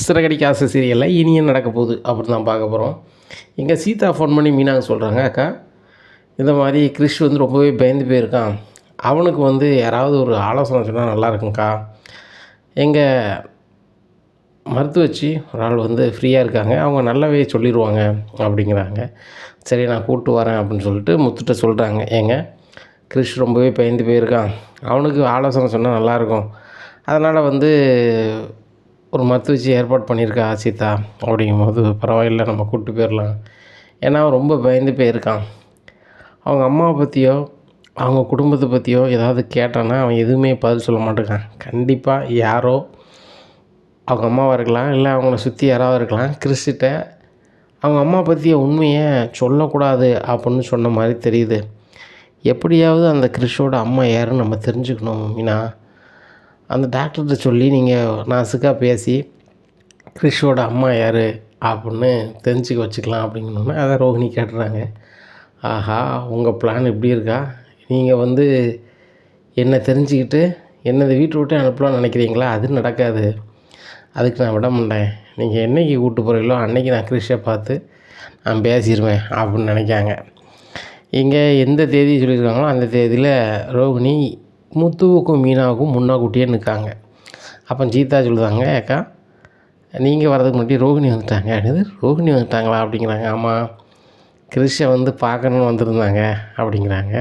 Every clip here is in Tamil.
சிறகடிக்க ஆசை சீரியலில் இனியும் நடக்க போகுது அப்படின்னு தான் பார்க்க போகிறோம். எங்கள் சீதா ஃபோன் பண்ணி மீனாங்க சொல்கிறாங்க, அக்கா இந்த மாதிரி கிறிஷ் வந்து ரொம்பவே பயந்து போயிருக்கான், அவனுக்கு வந்து யாராவது ஒரு ஆலோசனை சொன்னால் நல்லா இருக்குங்க்கா. எங்கள் மருத்துவச்சி ஒரு ஆள் வந்து ஃப்ரீயாக இருக்காங்க, அவங்க நல்லாவே சொல்லிடுவாங்க அப்படிங்கிறாங்க. சரி நான் கூப்பிட்டு வரேன் அப்படின்னு சொல்லிட்டு முத்துட்ட சொல்கிறாங்க. ஏங்க கிறிஷ் ரொம்பவே பயந்து போயிருக்கான், அவனுக்கு ஆலோசனை சொன்னால் நல்லாயிருக்கும், அதனால் வந்து ஒரு மருத்துவச்சி ஏற்பாடு பண்ணியிருக்கா சீதா அப்படிங்கும்போது பரவாயில்லை நம்ம கூப்பிட்டு போயிடலாம். ஏன்னா அவன் ரொம்ப பயந்து போயிருக்கான். அவங்க அம்மாவை பற்றியோ அவங்க குடும்பத்தை பற்றியோ ஏதாவது கேட்டானா அவன் எதுவுமே பதில் சொல்ல மாட்டேங்கான். கண்டிப்பாக யாரோ அவங்க அம்மாவாக இருக்கலாம், இல்லை அவங்கள சுற்றி யாராவது இருக்கலாம், கிறிஸ்கிட்ட அவங்க அம்மா பற்றிய உண்மையை சொல்லக்கூடாது அப்படின்னு சொன்ன மாதிரி தெரியுது. எப்படியாவது அந்த கிறிஷோட அம்மா யாருன்னு நம்ம தெரிஞ்சுக்கணும் மீனா. அந்த டாக்டர்கிட்ட சொல்லி நீங்கள் நாசுக்காக பேசி கிறிஷோட அம்மா யார் அப்படின்னு தெரிஞ்சுக்க வச்சுக்கலாம் அப்படிங்கணுன்னு அதை ரோஹிணி கேட்டுறாங்க. ஆஹா, உங்கள் பிளான் இப்படி இருக்கா? நீங்கள் வந்து என்னை தெரிஞ்சுக்கிட்டு என்னை வீட்டை விட்டு அனுப்பலாம்னு நினைக்கிறீங்களா? அது நடக்காது, அதுக்கு நான் விட மாட்டேன். நீங்கள் என்றைக்கு கூப்பிட்டு போகிறீங்களோ அன்றைக்கி நான் கிறிஷை பார்த்து நான் பேசிடுவேன் அப்படின்னு நினைக்காங்க. இங்கே எந்த தேதி சொல்லியிருக்காங்களோ அந்த தேதியில் ரோகிணி முத்துவுக்கும் மீனாவுக்கும் முன்னாக்கூட்டியே நிற்காங்க. அப்போ சீதா சொல்லுதாங்க, அக்கா நீங்கள் வர்றதுக்கு முன்னாடி ரோகிணி வந்துட்டாங்க. என்னது ரோகிணி வந்துட்டாங்களா அப்படிங்கிறாங்க. ஆமாம், கிறிஷை வந்து பார்க்கணுன்னு வந்திருந்தாங்க அப்படிங்கிறாங்க.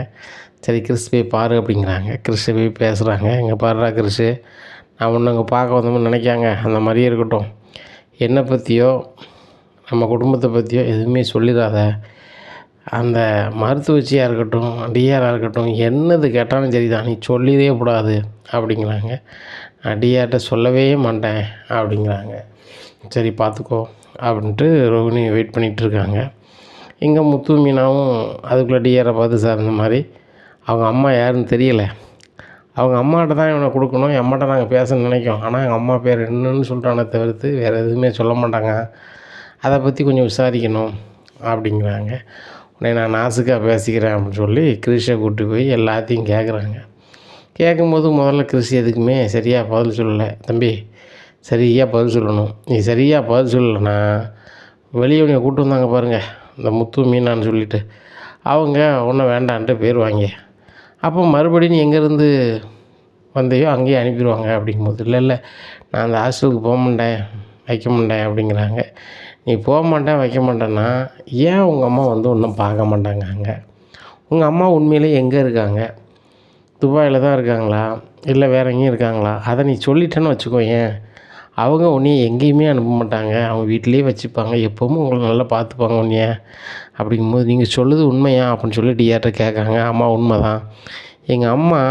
சரி கிறிஸ் போய் பாரு அப்படிங்கிறாங்க. கிறிஷை போய் பேசுகிறாங்க. இங்கே பாருடா கிறிஷு, நான் ஒன்று அங்கே பார்க்க வந்தோம்னு நினைக்காங்க, அந்த மாதிரியே இருக்கட்டும், என்னை பற்றியோ நம்ம குடும்பத்தை பற்றியோ எதுவுமே சொல்லிடாத. அந்த மருத்துவச்சியாக இருக்கட்டும், டிஆராக இருக்கட்டும், என்னது கேட்டாலும் சரி தான், நீ சொல்லிடவே கூடாது அப்படிங்கிறாங்க. நான் டிஆர்கிட்ட சொல்லவே மாட்டேன் அப்படிங்கிறாங்க. சரி பார்த்துக்கோ அப்படின்ட்டு ரோகிணி வெயிட் பண்ணிகிட்ருக்காங்க. இங்கே முத்து மீனாவும் அதுக்குள்ளே டிஆரை பார்த்து, சார் இந்த மாதிரி அவங்க அம்மா யாருன்னு தெரியலை, அவங்க அம்மாட்ட தான் இவனை கொடுக்கணும், என் அம்மாட்ட நாங்கள் பேசணும்னு நினைக்கோம், ஆனால் எங்கள் அம்மா பேர் என்னன்னு சொல்கிறானே தவிர்த்து வேறு எதுவுமே சொல்ல மாட்டாங்க, அதை பற்றி கொஞ்சம் விசாரிக்கணும் அப்படிங்கிறாங்க. உடனே நான் நாசுக்காக பேசிக்கிறேன் அப்படின்னு சொல்லி கிறிஷை கூப்பிட்டு போய் எல்லாத்தையும் கேட்குறாங்க. கேட்கும்போது முதல்ல கிறிஷ் எதுக்குமே சரியாக பதில் சொல்லலை. தம்பி சரியாக பதில் சொல்லணும், நீ சரியாக பதில் சொல்லலைன்னா வெளியே உன்னை கூப்பிட்டு வந்தாங்க பாருங்கள் இந்த முத்து மீனான்னு சொல்லிவிட்டு, அவங்க ஒன்றும் வேண்டான்ட்டு போயிடுவாங்க. அப்போ மறுபடியும் நீ எங்கேருந்து வந்தையோ அங்கேயே அனுப்பிடுவாங்க அப்படிங்கும்போது, இல்லை நான் அந்த ஹாஸ்டலுக்கு போக மாட்டேன் வைக்க மாட்டேன் அப்படிங்கிறாங்க. நீ போக மாட்டேன் வைக்க மாட்டேன்னா ஏன் உங்கள் அம்மா வந்து ஒன்றும் பார்க்க மாட்டாங்க? அங்கே உங்கள் அம்மா உண்மையிலே எங்கே இருக்காங்க? துபாயில் தான் இருக்காங்களா, இல்லை வேறு எங்கேயும் இருக்காங்களா? அதை நீ சொல்லிட்டேன்னு வச்சுக்கோ, ஏன் அவங்க உன்னைய எங்கேயுமே அனுப்ப மாட்டாங்க, அவங்க வீட்டிலேயே வச்சுப்பாங்க, எப்போவும் உங்களை நல்லா பார்த்துப்பாங்க உன்னைய. அப்படிங்கும்போது நீங்கள் சொல்லுது உண்மையா அப்படின்னு சொல்லி டிஆர்கிட்ட கேட்காங்க. அம்மா உண்மை தான், எங்கள் அம்மா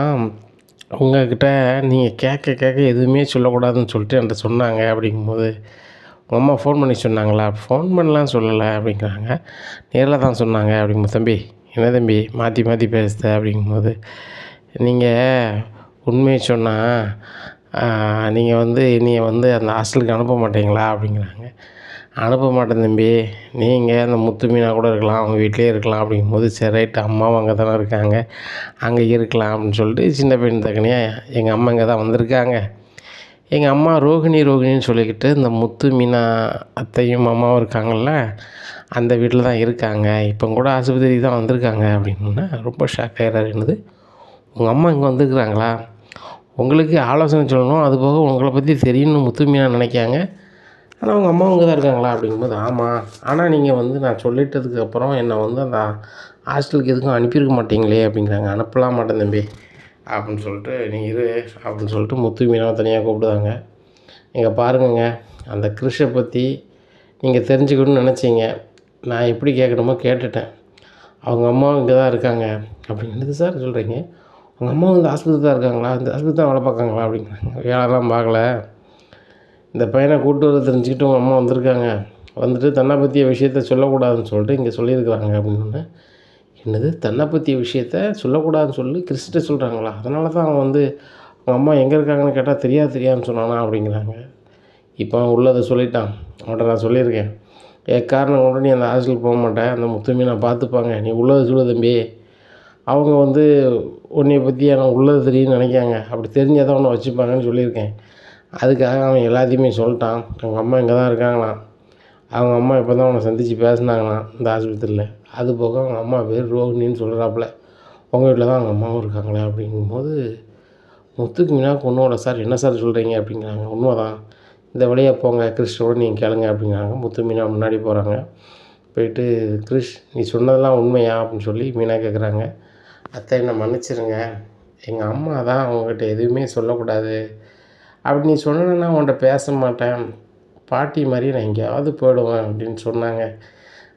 உங்கள்கிட்ட நீங்கள் கேட்க எதுவுமே சொல்லக்கூடாதுன்னு சொல்லிட்டு என்கிட்ட சொன்னாங்க அப்படிங்கும்போது, உங்கள் அம்மா ஃபோன் பண்ணி சொன்னாங்களா? ஃபோன் பண்ணலாம் சொல்லலை அப்படிங்கிறாங்க. நேரில் தான் சொன்னாங்க அப்படிங்கும்போது, தம்பி என்ன தம்பி மாற்றி மாற்றி பேசுத அப்படிங்கும்போது, நீங்கள் உண்மையை சொன்னால் நீங்கள் வந்து என்னைய வந்து அந்த ஹாஸ்டலுக்கு அனுப்ப மாட்டீங்களா அப்படிங்கிறாங்க. அனுப்ப மாட்டேன் தம்பி, நீங்கள் அந்த முத்து மீனா கூட இருக்கலாம், அவங்க வீட்டிலே இருக்கலாம் அப்படிங்கும்போது, சரி ரைட்டு அம்மாவும் அங்கே தானே இருக்காங்க, அங்கே இருக்கலாம் அப்படின்னு சொல்லிட்டு சின்ன பையன் தக்கனையாக எங்கள் அம்மா இங்கே தான் வந்திருக்காங்க. எங்கள் அம்மா ரோகிணின்னு சொல்லிக்கிட்டு இந்த முத்து மீனா அத்தையும் அம்மாவும் இருக்காங்கள்ல, அந்த வீட்டில் தான் இருக்காங்க, இப்போ கூட ஆஸ்பத்திரிக்கு தான் வந்திருக்காங்க அப்படின்னா ரொம்ப ஷாக் ஆகிறாரு. என்னது உங்கள் அம்மா இங்கே வந்துருக்குறாங்களா? உங்களுக்கு ஆலோசனை சொல்லணும், அதுபோக உங்களை பற்றி தெரியணும்னு முத்து மீனா நினைக்காங்க, ஆனால் அவங்க அம்மா இங்கே தான் இருக்காங்களா அப்படிங்கும்போது, ஆமாம், ஆனால் நீங்கள் வந்து நான் சொல்லிட்டதுக்கப்புறம் என்னை வந்து அந்த ஹாஸ்டலுக்கு எதுக்கும் அனுப்பியிருக்க மாட்டீங்களே அப்படிங்கிறாங்க. அனுப்பலாம் மாட்டேன் தம்பி அப்படின்னு சொல்லிட்டு, நீ இரு அப்படின்னு சொல்லிட்டு முத்து மீனாவை தனியாக கூப்பிடுவாங்க. இங்கே பாருங்கங்க, அந்த கிறிஷை பற்றி நீங்கள் தெரிஞ்சுக்கணும்னு நினச்சிங்க, நான் எப்படி கேட்கணுமோ கேட்டுட்டேன், அவங்க அம்மாவும் இங்கே தான் இருக்காங்க அப்படிங்கிறது. சார் சொல்கிறீங்க அவங்க அம்மா வந்து ஆஸ்பத்திரி தான் இருக்காங்களா, இந்த ஆஸ்பத்திரி தான் வேலை பார்க்காங்களா அப்படிங்கிறாங்க. வேலைலாம் பார்க்கல, இந்த பையனை கூப்பிட்டு வர தெரிஞ்சுக்கிட்டு உங்கள் அம்மா வந்திருக்காங்க, வந்துட்டு தன்னை பற்றிய விஷயத்த சொல்லக்கூடாதுன்னு சொல்லிட்டு இங்கே சொல்லியிருக்கிறாங்க அப்படின்னு. என்னது தன்னை பற்றிய விஷயத்த சொல்லக்கூடாதுன்னு சொல்லி கிறிஸ்கிட்ட சொல்கிறாங்களா? அதனால தான் அவன் வந்து அவங்க அம்மா எங்கே இருக்காங்கன்னு கேட்டால் தெரியாதுன்னு சொன்னானா அப்படிங்கிறாங்க. இப்போ அவன் உள்ளதை சொல்லிட்டான், அவன்கிட்ட நான் சொல்லியிருக்கேன், காரணம் கொண்டு நீ அந்த ஹாஸ்டலுக்கு போக மாட்டேன், அந்த முத்துமே நான் பார்த்துப்பாங்க, நீ உள்ளதை சொல்லு தம்பி, அவங்க வந்து உன்னைய பற்றி எனக்கு உள்ளது தெரியும்னு நினைக்காங்க, அப்படி தெரிஞ்சால் தான் உன்னை வச்சுப்பாங்கன்னு சொல்லியிருக்கேன், அதுக்காக அவன் எல்லாத்தையுமே சொல்லிட்டான். அவங்க அம்மா இங்கே தான் இருக்காங்களாம். அவங்க அம்மா இப்போ தான் அவனை சந்தித்து பேசினாங்களாம் இந்த ஆஸ்பத்திரியில். அது போக அவங்க அம்மா பேர் ரோகிணின்னு சொல்கிறாப்புல. உங்கள் வீட்டில் தான் அவங்க அம்மாவும் இருக்காங்களே அப்படிங்கும்போது முத்துக்கு மீனாவுக்கு ஒன்றும் சார் என்ன சார் சொல்கிறீங்க அப்படிங்கிறாங்க. உண்மை தான், இந்த வழியாக போங்க கிறிஸ்டோட நீங்கள் கேளுங்க அப்படிங்கிறாங்க. முத்து மீனா முன்னாடி போகிறாங்க. போயிட்டு கிறிஷ் நீ சொன்னதெல்லாம் உண்மையா அப்படின்னு சொல்லி மீனா கேட்குறாங்க. அத்தை என்னை மன்னிச்சிருங்க, எங்கள் அம்மா தான் அவங்ககிட்ட எதுவுமே சொல்லக்கூடாது, அப்படி நீ சொன்னேன்னா உன்கிட்ட பேச மாட்டேன், பாட்டி மாதிரி நான் எங்கேயாவது போயிடுவேன் அப்படின்னு சொன்னாங்க.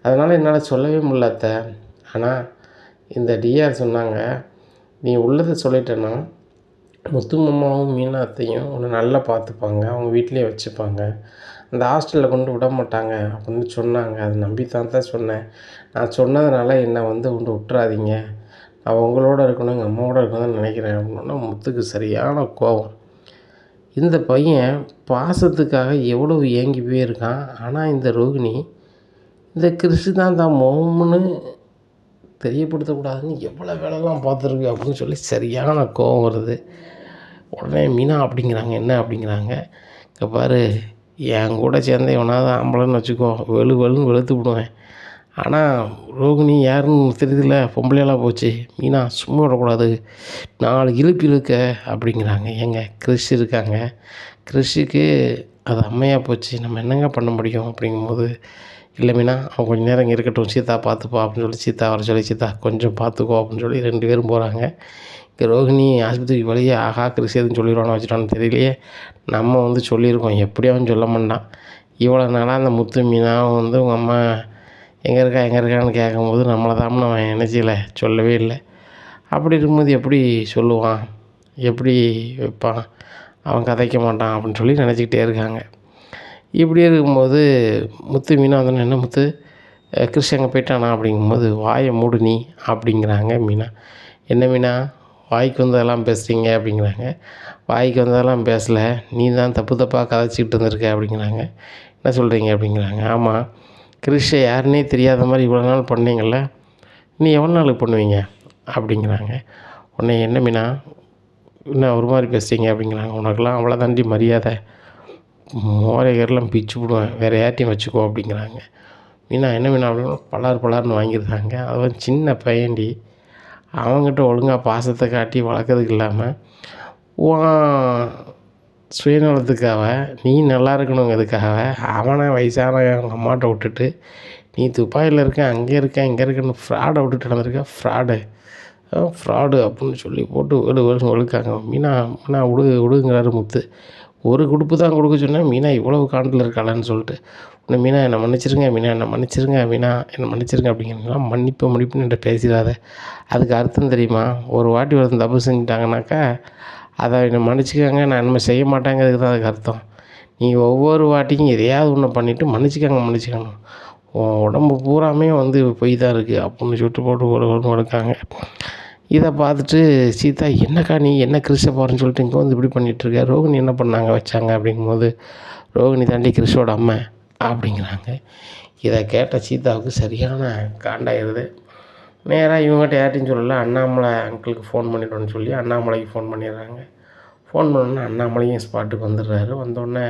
அதனால் என்னால் சொல்லவே முடியல அத்தை. ஆனால் இந்த டிஆர் சொன்னாங்க, நீ உள்ளதை சொல்லிட்டேன்னா முத்து மாமாவும் மீனா அத்தையும் உன்னை நல்லா பார்த்துப்பாங்க, அவங்க வீட்டிலேயே வச்சுப்பாங்க, அந்த ஹாஸ்டலில் கொண்டு விட மாட்டாங்க அப்படின்னு சொன்னாங்க. அதை நம்பி தான் சொன்னேன். நான் சொன்னதுனால என்னை கொண்டு விட்டுறாதீங்க, நான் உங்களோட இருக்கணும், எங்கள் அம்மாவோட இருக்கணும்னு நினைக்கிறேன் அப்படின்னா முத்துக்கு சரியான கோபம். இந்த பையன் பாசத்துக்காக எவ்வளவு ஏங்கி போயிருக்கான். ஆனால் இந்த ரோகிணி இந்த கிறிஸ்து தான் மோம்னு தெரியப்படுத்தக்கூடாதுன்னு எவ்வளோ வேலைலாம் பார்த்துருக்கு அப்படின்னு சொல்லி சரியான கோபம் வருது. உடனே மீனா அப்படிங்கிறாங்க, என்ன அப்படிங்கிறாங்க, இங்கே பாரு என் கூட சேர்ந்த எவனாவது ஆம்பளைன்னு வச்சுக்கோ, வெளுன்னு வெளுத்து விடுவேன். ஆனால் ரோகிணி யாருன்னு தெரியுதுல, பொம்பளையெல்லாம் போச்சு, மீனா சும்மா விடக்கூடாது, 4 இழுக்க அப்படிங்கிறாங்க. ஏங்க கிறிஷ் இருக்காங்க, கிறிஷுக்கு அது அம்மையாக போச்சு, நம்ம என்னங்க பண்ண முடியும் அப்படிங்கும்போது, இல்லை மீனா அவன் கொஞ்சம் நேரம் இங்கே இருக்கட்டும், சீதா பார்த்துப்பா அப்படின்னு சொல்லி சீதா வர சொல்லி, சீதா கொஞ்சம் பார்த்துக்கோ அப்படின்னு சொல்லி 2 பேரும் போகிறாங்க. இங்கே ரோகிணி ஆஸ்பத்திரிக்கு வழியே ஆகா கிறிஸ் எதுவும் சொல்லிடுவானு வச்சுட்டான்னு தெரியலையே, நம்ம சொல்லியிருக்கோம், எப்படியாவும் சொல்ல மாட்டான். இவ்வளோ நாளாக அந்த முத்து மீனா உங்கள் அம்மா எங்கே இருக்கான்னு கேட்கும்போது நம்மளை தான் அவன் நினச்சிக்கல, சொல்லவே இல்லை. அப்படி இருக்கும்போது எப்படி சொல்லுவான், எப்படி வைப்பான், அவன் கதைக்க மாட்டான் அப்படின்னு சொல்லி நினச்சிக்கிட்டே இருக்காங்க. இப்படி இருக்கும்போது முத்து மீனா என்ன முத்து கிறிஸ் எங்கே போயிட்டானா அப்படிங்கும்போது, வாயை மூடு நீ அப்படிங்கிறாங்க மீனா. என்ன மீனா வாய்க்கு வந்ததெல்லாம் பேசுகிறீங்க அப்படிங்கிறாங்க. வாய்க்கு வந்ததெல்லாம் பேசலை, நீ தான் தப்பாக கதைச்சிக்கிட்டு இருந்திருக்க அப்படிங்கிறாங்க. என்ன சொல்கிறீங்க அப்படிங்கிறாங்க. ஆமாம், கிறிஷை யாருன்னே தெரியாத மாதிரி இவ்வளோ நாள் பண்ணீங்கள்ல, நீ எவ்வளோ நாளுக்கு பண்ணுவீங்க அப்படிங்கிறாங்க. உடனே என்ன மீனா என்ன ஒரு மாதிரி பேசுகிறீங்க அப்படிங்கிறாங்க. உனக்கெல்லாம் அவ்வளோ தாண்டி மரியாதை, மோரைகரெலாம் பிச்சு விடுவேன், வேறு யார்ட்டையும் வச்சுக்கோ அப்படிங்கிறாங்க. மீனா என்ன மீனா அப்படின்னா பலார்னு வாங்கியிருந்தாங்க. அவன் சின்ன பையன்டி, அவங்ககிட்ட ஒழுங்காக பாசத்தை காட்டி வளர்க்கறதுக்கு இல்லாமல் சுயநலத்துக்காக நீ நல்லா இருக்கணுங்கிறதுக்காக அவனை வயசான அவங்க அம்மாட்ட விட்டுட்டு நீ துப்பாயில் இருக்க, அங்கே இருக்க, இங்கே இருக்கன்னு ஃப்ராடை விட்டுட்டு நடந்திருக்க, ஃப்ராடு அப்படின்னு சொல்லி போட்டு ஒழுக்காங்க. மீனா விடுங்கிறாரு முத்து. ஒரு குடுப்பு தான் கொடுக்க சொன்னேன், மீனா இவ்வளவு காண்டில் இருக்காளான்னு சொல்லிட்டு. உன்னை மீனா என்னை மன்னிச்சிருங்க, மீனா என்னை மன்னிச்சிருங்க அப்படிங்கிறீங்களா, மன்னிப்புன்னு என்கிட்ட பேசிடாத. அதுக்கு அர்த்தம் தெரியுமா, ஒரு வாட்டி ஒருத்தன் தப்பு செஞ்சிட்டாங்கனாக்கா அதை என்னை மன்னிச்சிக்காங்க, நான் இனிமேல் செய்ய மாட்டேங்கிறதுக்கு தான் அதுக்கு அர்த்தம். நீங்கள் ஒவ்வொரு வாட்டியும் எதையாவது ஒன்று பண்ணிவிட்டு மன்னிச்சிக்கணும், உன் உடம்பு பூராமே போய் தான் இருக்குது அப்படின்னு சொல்லிட்டு போட்டு எடுக்காங்க. இதை பார்த்துட்டு சீதா, என்னக்கா நீ என்ன கிறிஸ்ட போகிறேன்னு சொல்லிட்டு இங்கே இப்படி பண்ணிகிட்ருக்க, ரோகிணி என்ன பண்ணாங்க வச்சாங்க அப்படிங்கும்போது, ரோகிணி தாண்டி கிறிஸ்டோட அம்மா அப்படிங்கிறாங்க. இதை கேட்ட சீதாவுக்கு சரியான காண்டாயிருது. நேராக இவங்ககிட்ட யார்ட்டையும் சொல்லலை, அண்ணாமலை அங்கிளுக்கு ஃபோன் பண்ணிவிட்டோன்னு சொல்லி அண்ணாமலைக்கு ஃபோன் பண்ணிடுறாங்க. ஃபோன் பண்ணோன்னே அண்ணாமலையும் ஸ்பாட்டுக்கு வந்துடுறாரு. வந்தோடனே,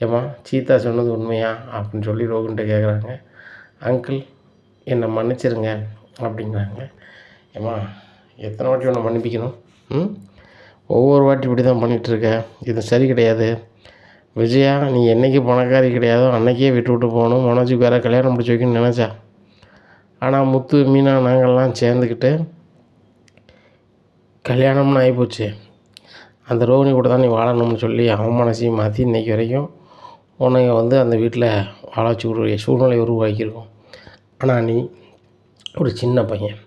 ஏம்மா சீதா சொன்னது உண்மையா அப்படின்னு சொல்லி ரோகின்கிட்ட கேட்குறாங்க. அங்கிள் என்னை மன்னிச்சிருங்க அப்படிங்கிறாங்க. ஏம்மா எத்தனை வாட்டி உன்னை மன்னிப்பிக்கணும், ஒவ்வொரு வாட்டி இப்படி தான் பண்ணிகிட்ருக்க, இது சரி கிடையாது. விஜயா நீ என்றைக்கு பணக்காரி கிடையாதோ அன்றைக்கே விட்டு போகணும், மனோஜுக்கு வேறு கல்யாணம் முடிச்சு வைக்கணும்னு நினச்சா. ஆனால் முத்து மீனா நாங்கள்லாம் சேர்ந்துக்கிட்டு கல்யாணம்னு ஆகிப்போச்சு, அந்த ரோகிணி கூட தான் நீ வாழணும்னு சொல்லி அவன் மனசையும் மாற்றி இன்றைக்கி வரைக்கும் உன்னை அந்த வீட்டில் வாழ வச்சுக்கூடிய சூழ்நிலை உருவாக்கியிருக்கோம். ஆனால் நீ ஒரு சின்ன பையன்,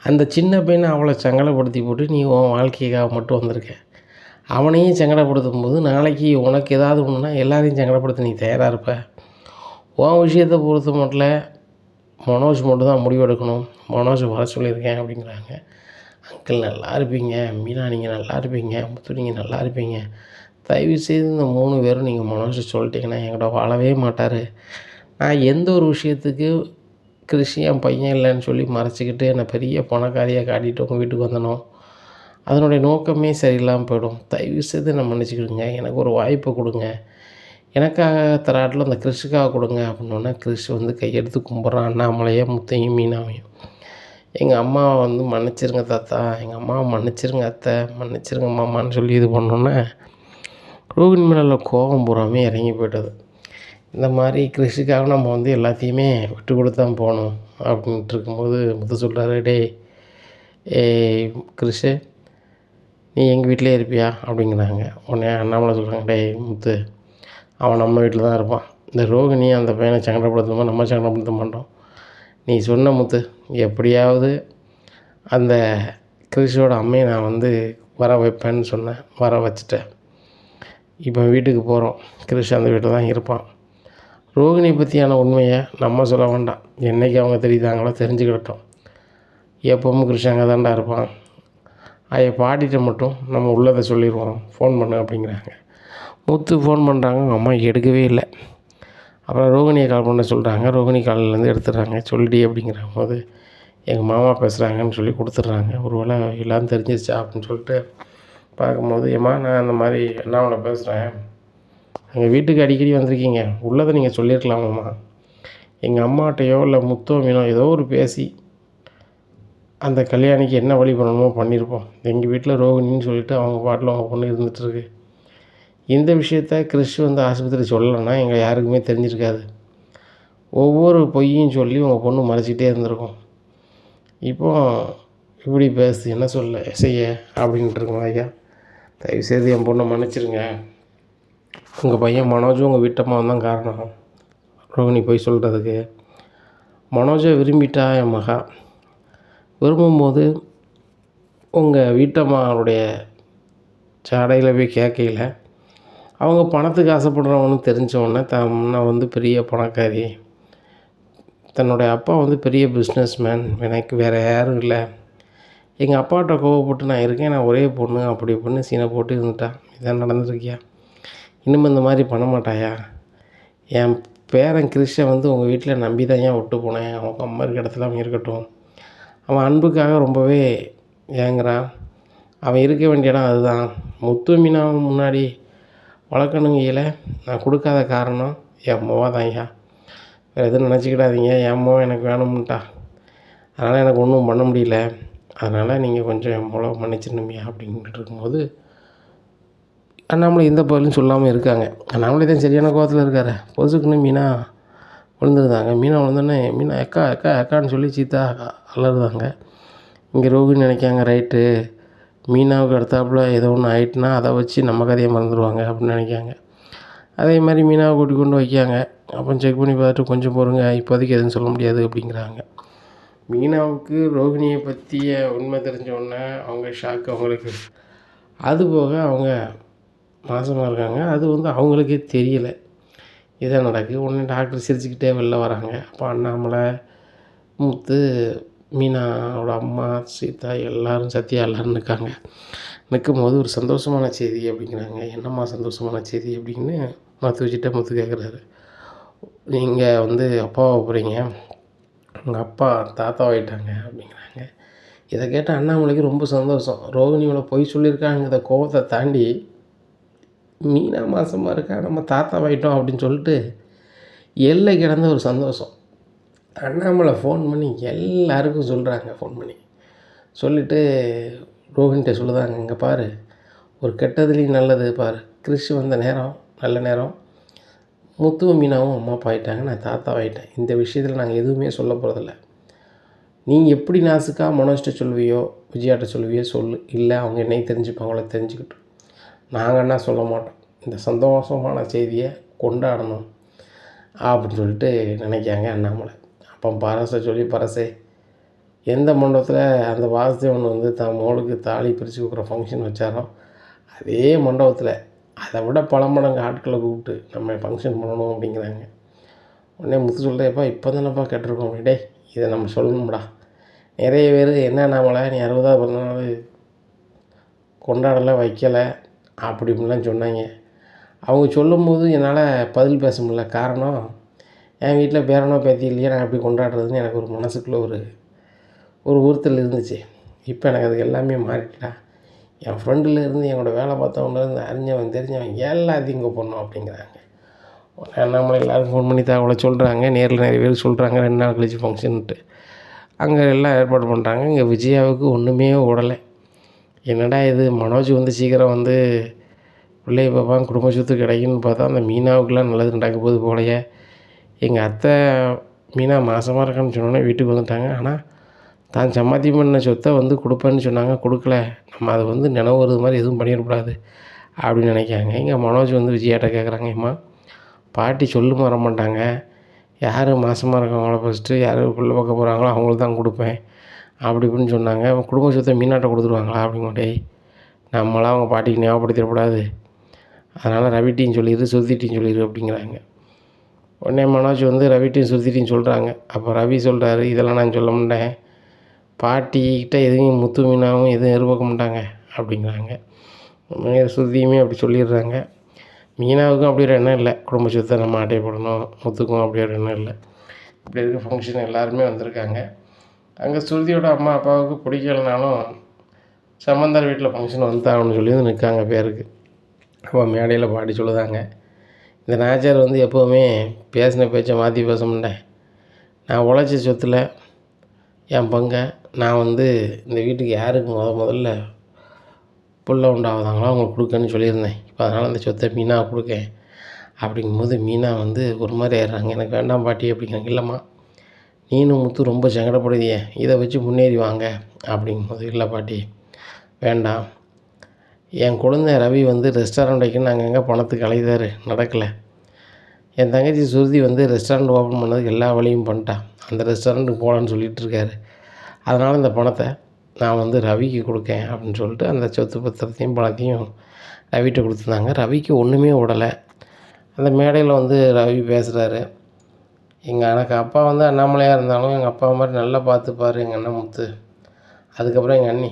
அந்த சின்ன பையனை அவ்வளோ சங்கடப்படுத்தி போட்டு நீ உன் வாழ்க்கைக்காக மட்டும் வந்திருக்க. அவனையும் சங்கடப்படுத்தும் போது நாளைக்கு உனக்கு ஏதாவது ஒன்றுனா எல்லாரையும் சங்கடப்படுத்த நீ தயாராக இருப்ப. உன் விஷயத்தை பொறுத்த மட்டும் மனோஜ் மட்டும் தான் முடிவெடுக்கணும், மனோஜ் வர சொல்லியிருக்கேன் அப்படிங்கிறாங்க. அங்கிள் நல்லா இருப்பீங்க, மீனா நீங்கள் நல்லா இருப்பீங்க, முத்து நீங்கள் நல்லா இருப்பீங்க, தயவுசெய்து இந்த 3 பேரும் நீங்கள் மனோஜை சொல்லிட்டீங்கன்னா என்கிட்ட வாழவே மாட்டார். நான் எந்த ஒரு விஷயத்துக்கு கிறிஷ் என் பையன் இல்லைன்னு சொல்லி மறைச்சிக்கிட்டு என்னை பெரிய பணக்காரியாக காட்டிட்டு உங்கள் வீட்டுக்கு வந்தனோ, அதனுடைய நோக்கமே சரியில்லாமல் போயிடும். தயவு செய்து என்ன மன்னிச்சுக்கிடுங்க. எனக்கு ஒரு வாய்ப்பை கொடுங்க. எனக்காக தராட்டில் அந்த கிறிஷுக்காக கொடுங்க அப்படின்னோடனே கிறிஷ் வந்து கையெடுத்து கும்பிட்றான் அண்ணாமலையும், முத்தையும், மீனாவையும். எங்கள் அம்மாவை வந்து மன்னிச்சிருங்க தாத்தா, எங்கள் அம்மாவை மன்னிச்சிருங்க அத்தை, மன்னிச்சிருங்க மாமான்னு சொல்லி இது பண்ணோன்னே ரோகிணி மேலே உள்ள கோபம் பூராமே இறங்கி போய்ட்டது. இந்த மாதிரி கிறிஷுக்காக நம்ம வந்து எல்லாத்தையுமே விட்டு கொடுத்து தான் போகணும் அப்படின்ட்டு இருக்கும்போது முத்து சொல்கிறாரு, டேய் ஏய் கிறிஷு, நீ எங்கள் வீட்டிலே இருப்பியா அப்படிங்கிறாங்க. உடனே அண்ணாமலை சொல்கிறாங்க, டேய் முத்து, அவன் நம்ம வீட்டில் தான் இருப்பான். இந்த ரோகிணி அந்த பையனை சங்கடப்படுத்தணுமோ நம்ம சங்கடப்படுத்த மாட்டோம். நீ சொன்ன முத்து, எப்படியாவது அந்த கிறிஷோட அம்மையை நான் வந்து வர வைப்பேன்னு சொன்னேன், வர வச்சுட்டேன். இப்போ வீட்டுக்கு போகிறோம். கிறிஷ் அந்த வீட்டில் தான் இருப்பான். ரோகிணி பற்றியான உண்மையை நம்ம சொல்ல வேண்டாம். என்றைக்கு அவங்க தெரியுதாங்களோ தெரிஞ்சுக்கிட்டோம். எப்பவும் கிறிஷ் அங்கே தான்டா இருப்பான். பாட்டிகிட்ட மட்டும் நம்ம உள்ளதை சொல்லிடுவோம், ஃபோன் பண்ணு அப்படிங்கிறாங்க. முத்து ஃபோன் பண்ணுறாங்க, அவங்க அம்மா எடுக்கவே இல்லை. அப்புறம் ரோகிணியை கால் பண்ண சொல்கிறாங்க. ரோகிணி காலிலேருந்து எடுத்துடுறாங்க. சொல்லிடி அப்படிங்கிற போது எங்கள் மாமா பேசுகிறாங்கன்னு சொல்லி கொடுத்துட்றாங்க. ஒரு வேளை எல்லாம் தெரிஞ்சிருச்சா அப்படின்னு சொல்லிட்டு பார்க்கும்போது, ஏம்மா நான் அந்த மாதிரி அண்ணாமலை பேசுகிறேன், எங்கள் வீட்டுக்கு அடிக்கடி வந்திருக்கீங்க, உள்ளதை நீங்கள் சொல்லியிருக்கலாமாம்மா. எங்கள் அம்மாட்டையோ இல்லை முத்தோ மீனோ ஏதோ ஒரு பேசி அந்த கல்யாணிக்கு என்ன வழி பண்ணணுமோ பண்ணியிருப்போம். எங்கள் வீட்டில் ரோகிணின்னு சொல்லிவிட்டு அவங்க பாட்டில் அவங்க பொண்ணு இருந்துகிட்ருக்கு. இந்த விஷயத்த கிறிஷ் வந்து ஆஸ்பத்திரி சொல்லலைன்னா எங்கள் யாருக்குமே தெரிஞ்சிருக்காது. ஒவ்வொரு பொய்யும் சொல்லி உங்கள் பொண்ணு மறைச்சிக்கிட்டே இருந்திருக்கும். இப்போது இப்படி பேசு என்ன சொல்ல செய்ய அப்படின்ட்டு இருக்கோம். ஐயா தயவுசெய்து என் பொண்ணை மன்னிச்சிருங்க. உங்கள் பையன் மனோஜும் உங்கள் வீட்டம்மாவும் தான் காரணம் ரோகிணி போய் சொல்கிறதுக்கு. மனோஜை விரும்பிட்டா என் மகா. விரும்பும்போது உங்கள் வீட்டம்மாவுடைய சாடையில் போய் கேட்கையில் அவங்க பணத்துக்கு ஆசைப்படுறவன்னு தெரிஞ்சவொடனே தன்னை வந்து பெரிய பணக்காரி, தன்னுடைய அப்பா வந்து பெரிய பிஸ்னஸ் மேன், எனக்கு வேறு யாரும் இல்லை, எங்கள் அப்பாட்ட கோவப்பட்டு நான் இருக்கேன், நான் ஒரே பொண்ணு அப்படி பொண்ணு சீனை போட்டு இருந்துட்டான். இதான் நடந்துருக்கியா? இன்னும் இந்த மாதிரி பண்ண மாட்டாயா? என் பேரன் கிறிஷை வந்து உங்கள் வீட்டில் நம்பி தான் ஏன் விட்டு போனேன். அவங்க அம்மா இருக்க இடத்துல அவன் இருக்கட்டும். அவன் அன்புக்காக ரொம்பவே ஏங்குறான். அவன் இருக்க வேண்டிய இடம் அதுதான். முத்து மீனா முன்னாடி வளர்க்கணுங்கையில் நான் கொடுக்காத காரணம் என் மோவா தான் ஐயா. வேறு எதுவும் நினச்சிக்கிடாதீங்க. என் மோவா எனக்கு வேணும்ன்ட்டா. அதனால் எனக்கு ஒன்றும் பண்ண முடியல. அதனால் நீங்கள் கொஞ்சம் என் மோளை மன்னிச்சிடணுமையா அப்படின்ட்டு இருக்கும்போது அண்ணாமலை எந்த பதிலும் சொல்லாமல் இருக்காங்க. அண்ணாமலை தான் சரியான கோவத்தில் இருக்கார். பொசுக்குன்னு மீனா விழுந்துருந்தாங்க. மீனா விழுந்தோடனே மீனா அக்கா அக்கா அக்கான்னு சொல்லி சீத்தா அலறுதாங்க. இங்கே ரோகிணி நினைக்காங்க, ரைட்டு மீனாவுக்கு அடுத்தாப்புல ஏதோ ஒன்று ஆகிட்டுனா அதை வச்சு நம்ம கதையை மறந்துடுவாங்க அப்படின்னு நினைக்காங்க. அதே மாதிரி மீனாவை கூட்டி கொண்டு வைக்காங்க. அப்புறம் செக் பண்ணி பார்த்துட்டு கொஞ்சம் பொறுங்க, இப்போதைக்கு எதுவும் சொல்ல முடியாது அப்படிங்கிறாங்க. மீனாவுக்கு ரோகிணியை பற்றிய உண்மை தெரிஞ்சோடனே அவங்க ஷாக்கு அவங்களுக்கு. அதுபோக அவங்க மாசமாக இருக்காங்க. அது வந்து அவங்களுக்கே தெரியலை இதான் நடக்குது. உடனே டாக்டர் சிரிச்சுக்கிட்டே வெளில வராங்க. அப்போ அண்ணாமலை, முத்து, மீனாவோட அம்மா, சீதா எல்லோரும், சத்யா எல்லோரும் நிற்கும்போது ஒரு சந்தோஷமான செய்தி அப்படிங்கிறாங்க. என்னம்மா சந்தோஷமான செய்தி அப்படின்னு மாற்றி வச்சுட்டே முத்து கேட்குறாரு. நீங்கள் வந்து அப்பாவை போகிறீங்க, உங்கள் அப்பா தாத்தாவாயிட்டாங்க அப்படிங்கிறாங்க. இதை கேட்ட அண்ணாமலைக்கு ரொம்ப சந்தோஷம். ரோகிணியோட பொய் சொல்லியிருக்காங்கிற கோபத்தை தாண்டி மீனா மாசமாக இருக்கா, நம்ம தாத்தாவாயிட்டோம் அப்படின்னு சொல்லிட்டு எல்லை கிடந்த ஒரு சந்தோஷம். அண்ணாமலை ஃபோன் பண்ணி எல்லாருக்கும் சொல்கிறாங்க. ஃபோன் பண்ணி சொல்லிவிட்டு ரோஹின்கிட்ட சொல்லுதாங்க, இங்கே பாரு, ஒரு கெட்டதுலேயும் நல்லது பாரு, கிறிஷ் வந்த நேரம் நல்ல நேரம், முத்துவும் மீனாவும் அம்மா அப்பா ஆகிட்டாங்க, நான் தாத்தாவாயிட்டேன். இந்த விஷயத்தில் நாங்கள் எதுவுமே சொல்ல போகிறதில்ல. நீங்கள் எப்படி நாசுக்காக மனோஜ்கிட்ட சொல்லுவியோ விஜயாட்ட சொல்லுவியோ சொல்லு, இல்லை அவங்க என்னைக்கு தெரிஞ்சுப்பாங்களோ தெரிஞ்சுக்கிட்டோம், நாங்கள் என்ன சொல்ல மாட்டோம். இந்த சந்தோஷமான செய்தியை கொண்டாடணும் அப்படின்னு சொல்லிட்டு நினைக்காங்க அண்ணாமலை. அப்போ பரசை சொல்லி, பரசே எந்த மண்டபத்தில் அந்த வாசுதேவன் வந்து தான் மோளுக்கு தாலி பிரித்து கொடுக்குற ஃபங்க்ஷன் வச்சாரோ அதே மண்டபத்தில் அதை விட பல மடங்கு ஆட்களை கூப்பிட்டு நம்ம ஃபங்க்ஷன் பண்ணணும் அப்படிங்கிறாங்க. உடனே முத்து சொல்கிறேப்பா இப்போ தானேப்பா கேட்டிருக்கோம், டே இதை நம்ம சொல்லணும்டா. நிறைய பேர் என்ன நம்மளை நீ 60வது பிறந்தநாள் கொண்டாடலை வைக்கலை அப்படி இப்படிலாம் சொன்னாங்க. அவங்க சொல்லும்போது என்னால் பதில் பேச முடியல. காரணம், என் வீட்டில் பேரனோ பேத்தி இல்லையா, நான் எப்படி கொண்டாடுறதுன்னு எனக்கு ஒரு மனசுக்குள்ளே ஒரு உறுத்தல் இருந்துச்சு. இப்போ எனக்கு அது எல்லாமே மாறிட்டா. என் ஃப்ரெண்டுலேருந்து என்னோடய வேலை பார்த்தவன்லேருந்து அறிஞ்சவன் தெரிஞ்சவன் எல்லாத்தையும் இங்கே போடணும் அப்படிங்கிறாங்க. நம்மளை எல்லோரும் ஃபோன் பண்ணி தகவலை சொல்கிறாங்க. நேரில் நிறைய பேர் சொல்கிறாங்க 2 நாள் கழிச்சு ஃபங்க்ஷன்ட்டு. அங்கே எல்லாம் ஏற்பாடு பண்ணுறாங்க. இங்கே விஜயாவுக்கு ஒன்றுமே ஓடலை. என்னடா இது, மனோஜ் வந்து சீக்கிரம் வந்து பிள்ளைய பார்ப்பான், குடும்ப சொத்து கிடைக்குன்னு பார்த்தா அந்த மீனாவுக்குலாம் நல்லது நடக்க போகுது போலையே. எங்கள் அத்தை மீனா மாதமாக இருக்கான்னு சொன்னோன்னே வீட்டுக்கு வந்துட்டாங்க. ஆனால் தான் சம்பாத்தியம் பண்ண சொத்தை வந்து கொடுப்பேன்னு சொன்னாங்க, கொடுக்கல. நம்ம அதை வந்து நினைவு வருது மாதிரி எதுவும் பண்ணிடக்கூடாது அப்படின்னு நினைக்காங்க. இங்கே மனோஜ் வந்து விஜயாட்ட கேட்குறாங்க, ஏம்மா பாட்டி சொல்லும் வர மாட்டாங்க, யார் மாதமாக இருக்கவங்கள ஃபஸ்ட்டு யார் பிள்ளை பார்க்க போகிறாங்களோ அவங்களுக்கு தான் கொடுப்பேன் அப்படி இப்படின்னு சொன்னாங்க. குடும்ப சொத்தை மீனாட்ட கொடுத்துருவாங்களா அப்படிங்கோட்டே. நம்மளாம் அவங்க பாட்டிக்கு ஞாபகப்படுத்திடக்கூடாது, அதனால் ரவிட்டின்னு சொல்லிடு, சுருதிட்டின்னு சொல்லிடு அப்படிங்கிறாங்க. உடனே மனோஜ் வந்து ரவிட்டின்னு சுருதிட்டின்னு சொல்கிறாங்க. அப்போ ரவி சொல்கிறாரு, இதெல்லாம் நான் சொல்ல மாட்டேன், பாட்டிக்கிட்ட எதுவும் முத்து மீனாவும் எதுவும் எதிர்பார்க்க மாட்டாங்க அப்படிங்கிறாங்க. சுருதியுமே அப்படி சொல்லிடுறாங்க. மீனாவுக்கும் அப்படி ஒரு எண்ணம் இல்லை, குடும்ப சொத்தை நம்ம ஆட்டை போடணும், முத்துக்கும் அப்படி ஒரு எண்ணம் இல்லை. இப்படி இருக்க ஃபங்க்ஷன் எல்லாருமே வந்திருக்காங்க. அங்கே சுருதியோட அம்மா அப்பாவுக்கு பிடிக்கலனாலும் சம்பந்தார் வீட்டில் ஃபங்க்ஷன் வந்துட்டாங்கன்னு சொல்லி வந்து நிற்காங்க பேருக்கு. அப்போ மேடையில் பாடி சொல்லுதாங்க, இந்த நாச்சார் வந்து எப்போவுமே பேசின பேச்சை மாற்றி பேச மாட்டேன், நான் உழைச்ச சொத்தில் என் பங்கை நான் வந்து இந்த வீட்டுக்கு யாருக்கு முதல்ல புள்ள உண்டாவதாங்களோ அவங்களுக்கு கொடுக்கன்னு சொல்லியிருந்தேன். இப்போ அதனால் அந்த சொத்தை மீனா கொடுக்கேன் அப்படிங்கும்போது மீனா வந்து ஒரு மாதிரி ஆயிடுறாங்க. எனக்கு வேண்டாம் பாட்டி அப்படிங்கிறாங்க. இல்லைம்மா, நீனும் முத்து ரொம்ப சங்கடப்படுதியே, இதை வச்சு முன்னேறி வாங்க அப்படிங்கும்போது, இல்லை பாட்டி வேண்டாம், என் குழந்தை ரவி வந்து ரெஸ்டாரண்ட் வைக்கணும்னு அங்கங்கே பணத்துக்கு அலைதார், நடக்கலை. என் தங்கச்சி சுருதி வந்து ரெஸ்டாரண்ட் ஓப்பன் பண்ணதுக்கு எல்லா வழியும் பண்ணிட்டான், அந்த ரெஸ்டாரண்ட்டுக்கு போகலான்னு சொல்லிகிட்டு இருக்காரு. அதனால் இந்த பணத்தை நான் வந்து ரவிக்கு கொடுக்கேன் அப்படின்னு சொல்லிட்டு அந்த சொத்து பத்திரத்தையும் பணத்தையும் ரவிகிட்ட கொடுத்துருந்தாங்க. ரவிக்கு ஒன்றுமே விடலை. அந்த மேடையில் வந்து ரவி பேசுகிறாரு, எனக்கு அப்பா வந்து அண்ணாமலையாக இருந்தாலும் எங்கள் அப்பா மாதிரி நல்லா பார்த்துப்பார் எங்கள் அண்ணன் முத்து. அதுக்கப்புறம் எங்கள் அண்ணி,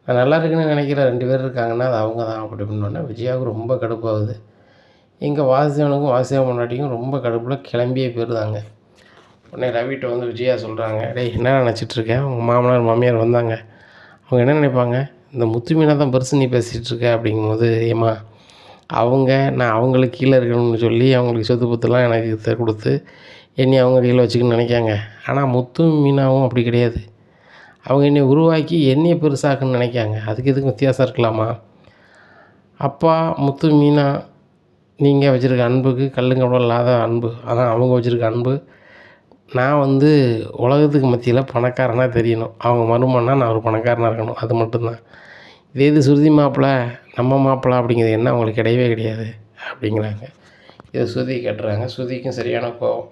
நான் நல்லா இருக்குன்னு நினைக்கிற 2 பேர் இருக்காங்கன்னா அது அவங்க தான் அப்படி அப்படின்னோடனே விஜயாவுக்கு ரொம்ப கடுப்பாகுது. இங்கே வாசுதேவனுக்கும் வாசுதேவன் முன்னாடியும் ரொம்ப கடுப்பில் கிளம்பியே போயிருந்தாங்க. உடனே ரவிகிட்ட வந்து விஜயா சொல்கிறாங்க, டேய் என்ன நினச்சிட்ருக்கேன், உங்கள் மாமனார் மாமியார் வந்தாங்க, அவங்க என்ன நினைப்பாங்க, இந்த முத்து மீனாக தான் பெருசு நீ பேசிகிட்ருக்க அப்படிங்கும்போது, ஏம்மா அவங்க நான் அவங்களுக்கு கீழே இருக்கணும்னு சொல்லி அவங்களுக்கு சொத்து பத்துலாம் எனக்கு கொடுத்து என்னை அவங்க கையில் வச்சுக்கணும்னு நினைக்காங்க. ஆனால் முத்து மீனாவும் அப்படி கிடையாது, அவங்க என்னை உருவாக்கி என்னையை பெருசாக்குன்னு நினைக்காங்க. அதுக்கு எதுக்கும் வித்தியாசம் இருக்கலாமா? அப்பா முத்து மீனா நீங்கள் வச்சுருக்க அன்புக்கு கல்லுங்க இல்லாத அன்பு, அதான் அவங்க வச்சுருக்க அன்பு. நான் வந்து உலகத்துக்கு மத்தியில் பணக்காரனாக தெரியணும், அவங்க மருமன்னா நான் ஒரு பணக்காரனாக இருக்கணும், அது மட்டும்தான். இதே இது சுருதி மாப்பிள்ளை நம்ம மாப்பிள்ளை அப்படிங்கிறது என்ன அவங்களுக்கு கிடையவே கிடையாது அப்படிங்கிறாங்க. இதை சுருதி கேட்டுறாங்க. சுருதிக்கும் சரியான கோவம்.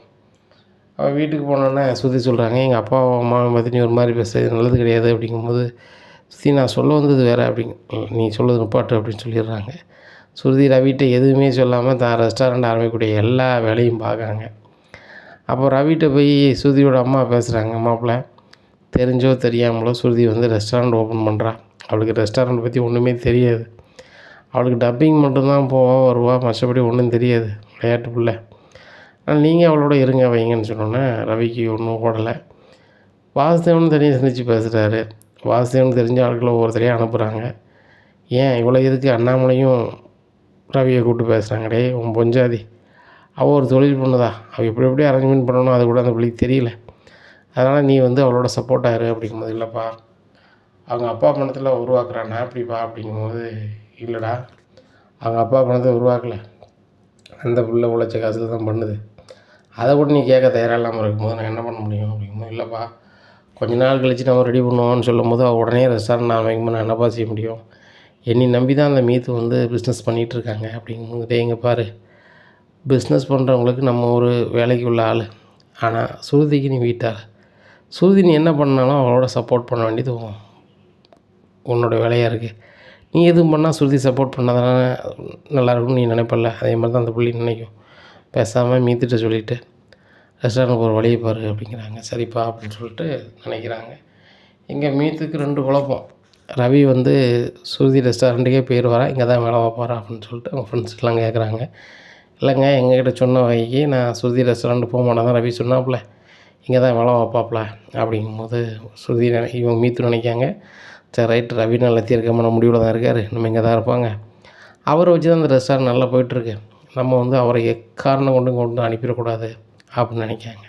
அவள் வீட்டுக்கு போனோன்னே சுருதி சொல்கிறாங்க, எங்கள் அப்பா அம்மாவை பற்றி நீ ஒரு மாதிரி பேசுறது நல்லது கிடையாது அப்படிங்கும்போது, சுருதி நான் சொல்ல வந்தது வேறு அப்படிங்க, நீ சொல்லுறது நிப்பாட்டு அப்படின்னு சொல்லிடுறாங்க. சுருதி ரவிகிட்ட எதுவுமே சொல்லாமல் தான் ரெஸ்டாரண்ட் ஆரம்பிக்கக்கூடிய எல்லா வேலையும் பார்க்குறாங்க. அப்போ ரவிகிட்ட போய் சுருதியோட அம்மா பேசுகிறாங்க, மாப்பிள்ளை தெரிஞ்சோ தெரியாமலோ சுருதி வந்து ரெஸ்டாரண்ட் ஓப்பன் பண்ணுறா, அவளுக்கு ரெஸ்டாரண்ட் பற்றி ஒன்றுமே தெரியாது, அவளுக்கு டப்பிங் மட்டும்தான் போவா வருவா, மற்றபடி ஒன்றும் தெரியாது, விளையாட்டு பிள்ளை. ஆனால் நீங்கள் அவளோட இருங்க வைங்கன்னு சொன்னோன்னே ரவிக்கு ஒன்றும் ஓடலை. வாசுதேவன் தனியாக சந்தித்து பேசுகிறாரு. வாசுதேவன் தெரிஞ்ச ஆட்களை ஒவ்வொருத்தரையும் அனுப்புகிறாங்க. ஏன் இவ்வளோ எதுக்கு அண்ணாமலையும் ரவியை கூப்பிட்டு பேசுகிறாங்க, டே உன் பொஞ்சாதி, அவள் ஒரு தொழில் பண்ணுதா, அவள் எப்படி எப்படி அரேஞ்ச்மெண்ட் பண்ணணும் அது கூட அந்த பிள்ளைக்கு தெரியல, அதனால் நீ வந்து அவளோட சப்போர்ட் ஆயிரு அப்படிங்கும்போது, இல்லைப்பா அவங்க அப்பா பணத்தில் உருவாக்குறானா அப்படிப்பா அப்படிங்கும்போது, இல்லைடா அவங்க அப்பா பணத்தை உருவாக்கலை, அந்த பிள்ளை உழைச்ச காசில் தான் பண்ணுது, அதை கூட நீ கேட்க தயாராக இல்லாமல் இருக்கும்போது நான் என்ன பண்ண முடியும் அப்படிங்கும்போது, இல்லைப்பா கொஞ்ச நாள் கழித்து நம்ம ரெடி பண்ணுவோம்னு சொல்லும் போது அவள் உடனே ரெஸ்டாரண்ட் ஆரம்பிக்கும்போது நான் என்னப்பா செய்ய முடியும், என்னை நம்பி தான் அந்த மீத்து வந்து பிஸ்னஸ் பண்ணிகிட்ருக்காங்க அப்படிங்கும்போது, எங்கே பாரு பிஸ்னஸ் பண்ணுறவங்களுக்கு நம்ம ஒரு வேலைக்கு உள்ள ஆள், ஆனால் சுருதிக்கு நீ வீட்டாள், சுருதி நீ என்ன பண்ணாலும் அவளோட சப்போர்ட் பண்ண வேண்டியது உன்னோட வேலையாக இருக்குது, நீ எதுவும் பண்ணால் சுருதி சப்போர்ட் பண்ணால் தானே நல்லாயிருக்கும்னு நீ நினைப்பல, அதே மாதிரி தான் அந்த புள்ளி நினைக்கும். பேசாமல் மீத்துட்ட சொல்லிவிட்டு ரெஸ்டாரண்ட் ஒரு வழியை பாரு அப்படிங்கிறாங்க. சரிப்பா அப்படின்னு சொல்லிட்டு நினைக்கிறாங்க. இங்கே மீத்துக்கு 2 குழப்பம். ரவி வந்து சுருதி ரெஸ்டாரண்ட்டுக்கே போயிடுவாரா, இங்கே தான் வேலை பார்ப்பாரா அப்படின்னு சொல்லிட்டு அவங்க ஃப்ரெண்ட்ஸ்க்கெலாம் கேட்குறாங்க. இல்லைங்க எங்ககிட்ட சொன்ன வகைக்கு நான் சுருதி ரெஸ்டாரண்ட் போக மாட்டேன் தான் ரவி சொன்னாப்புல, இங்கே தான் வேலை பார்ப்பாப்புல அப்படிங்கும்போது சுருதி இவங்க மீத்து நினைக்காங்க சரி ரைட்டு, ரவி நல்ல தீர்க்கமான முடிவில் தான் இருக்கார், நம்ம இங்கே தான் இருப்பாங்க, அவரை வச்சு தான் அந்த ரெஸ்டாரண்ட் நல்லா போயிட்டுருக்கு, நம்ம வந்து அவரை எக்காரணம் கொண்டு அனுப்பிடக்கூடாது அப்படின்னு நினைக்காங்க.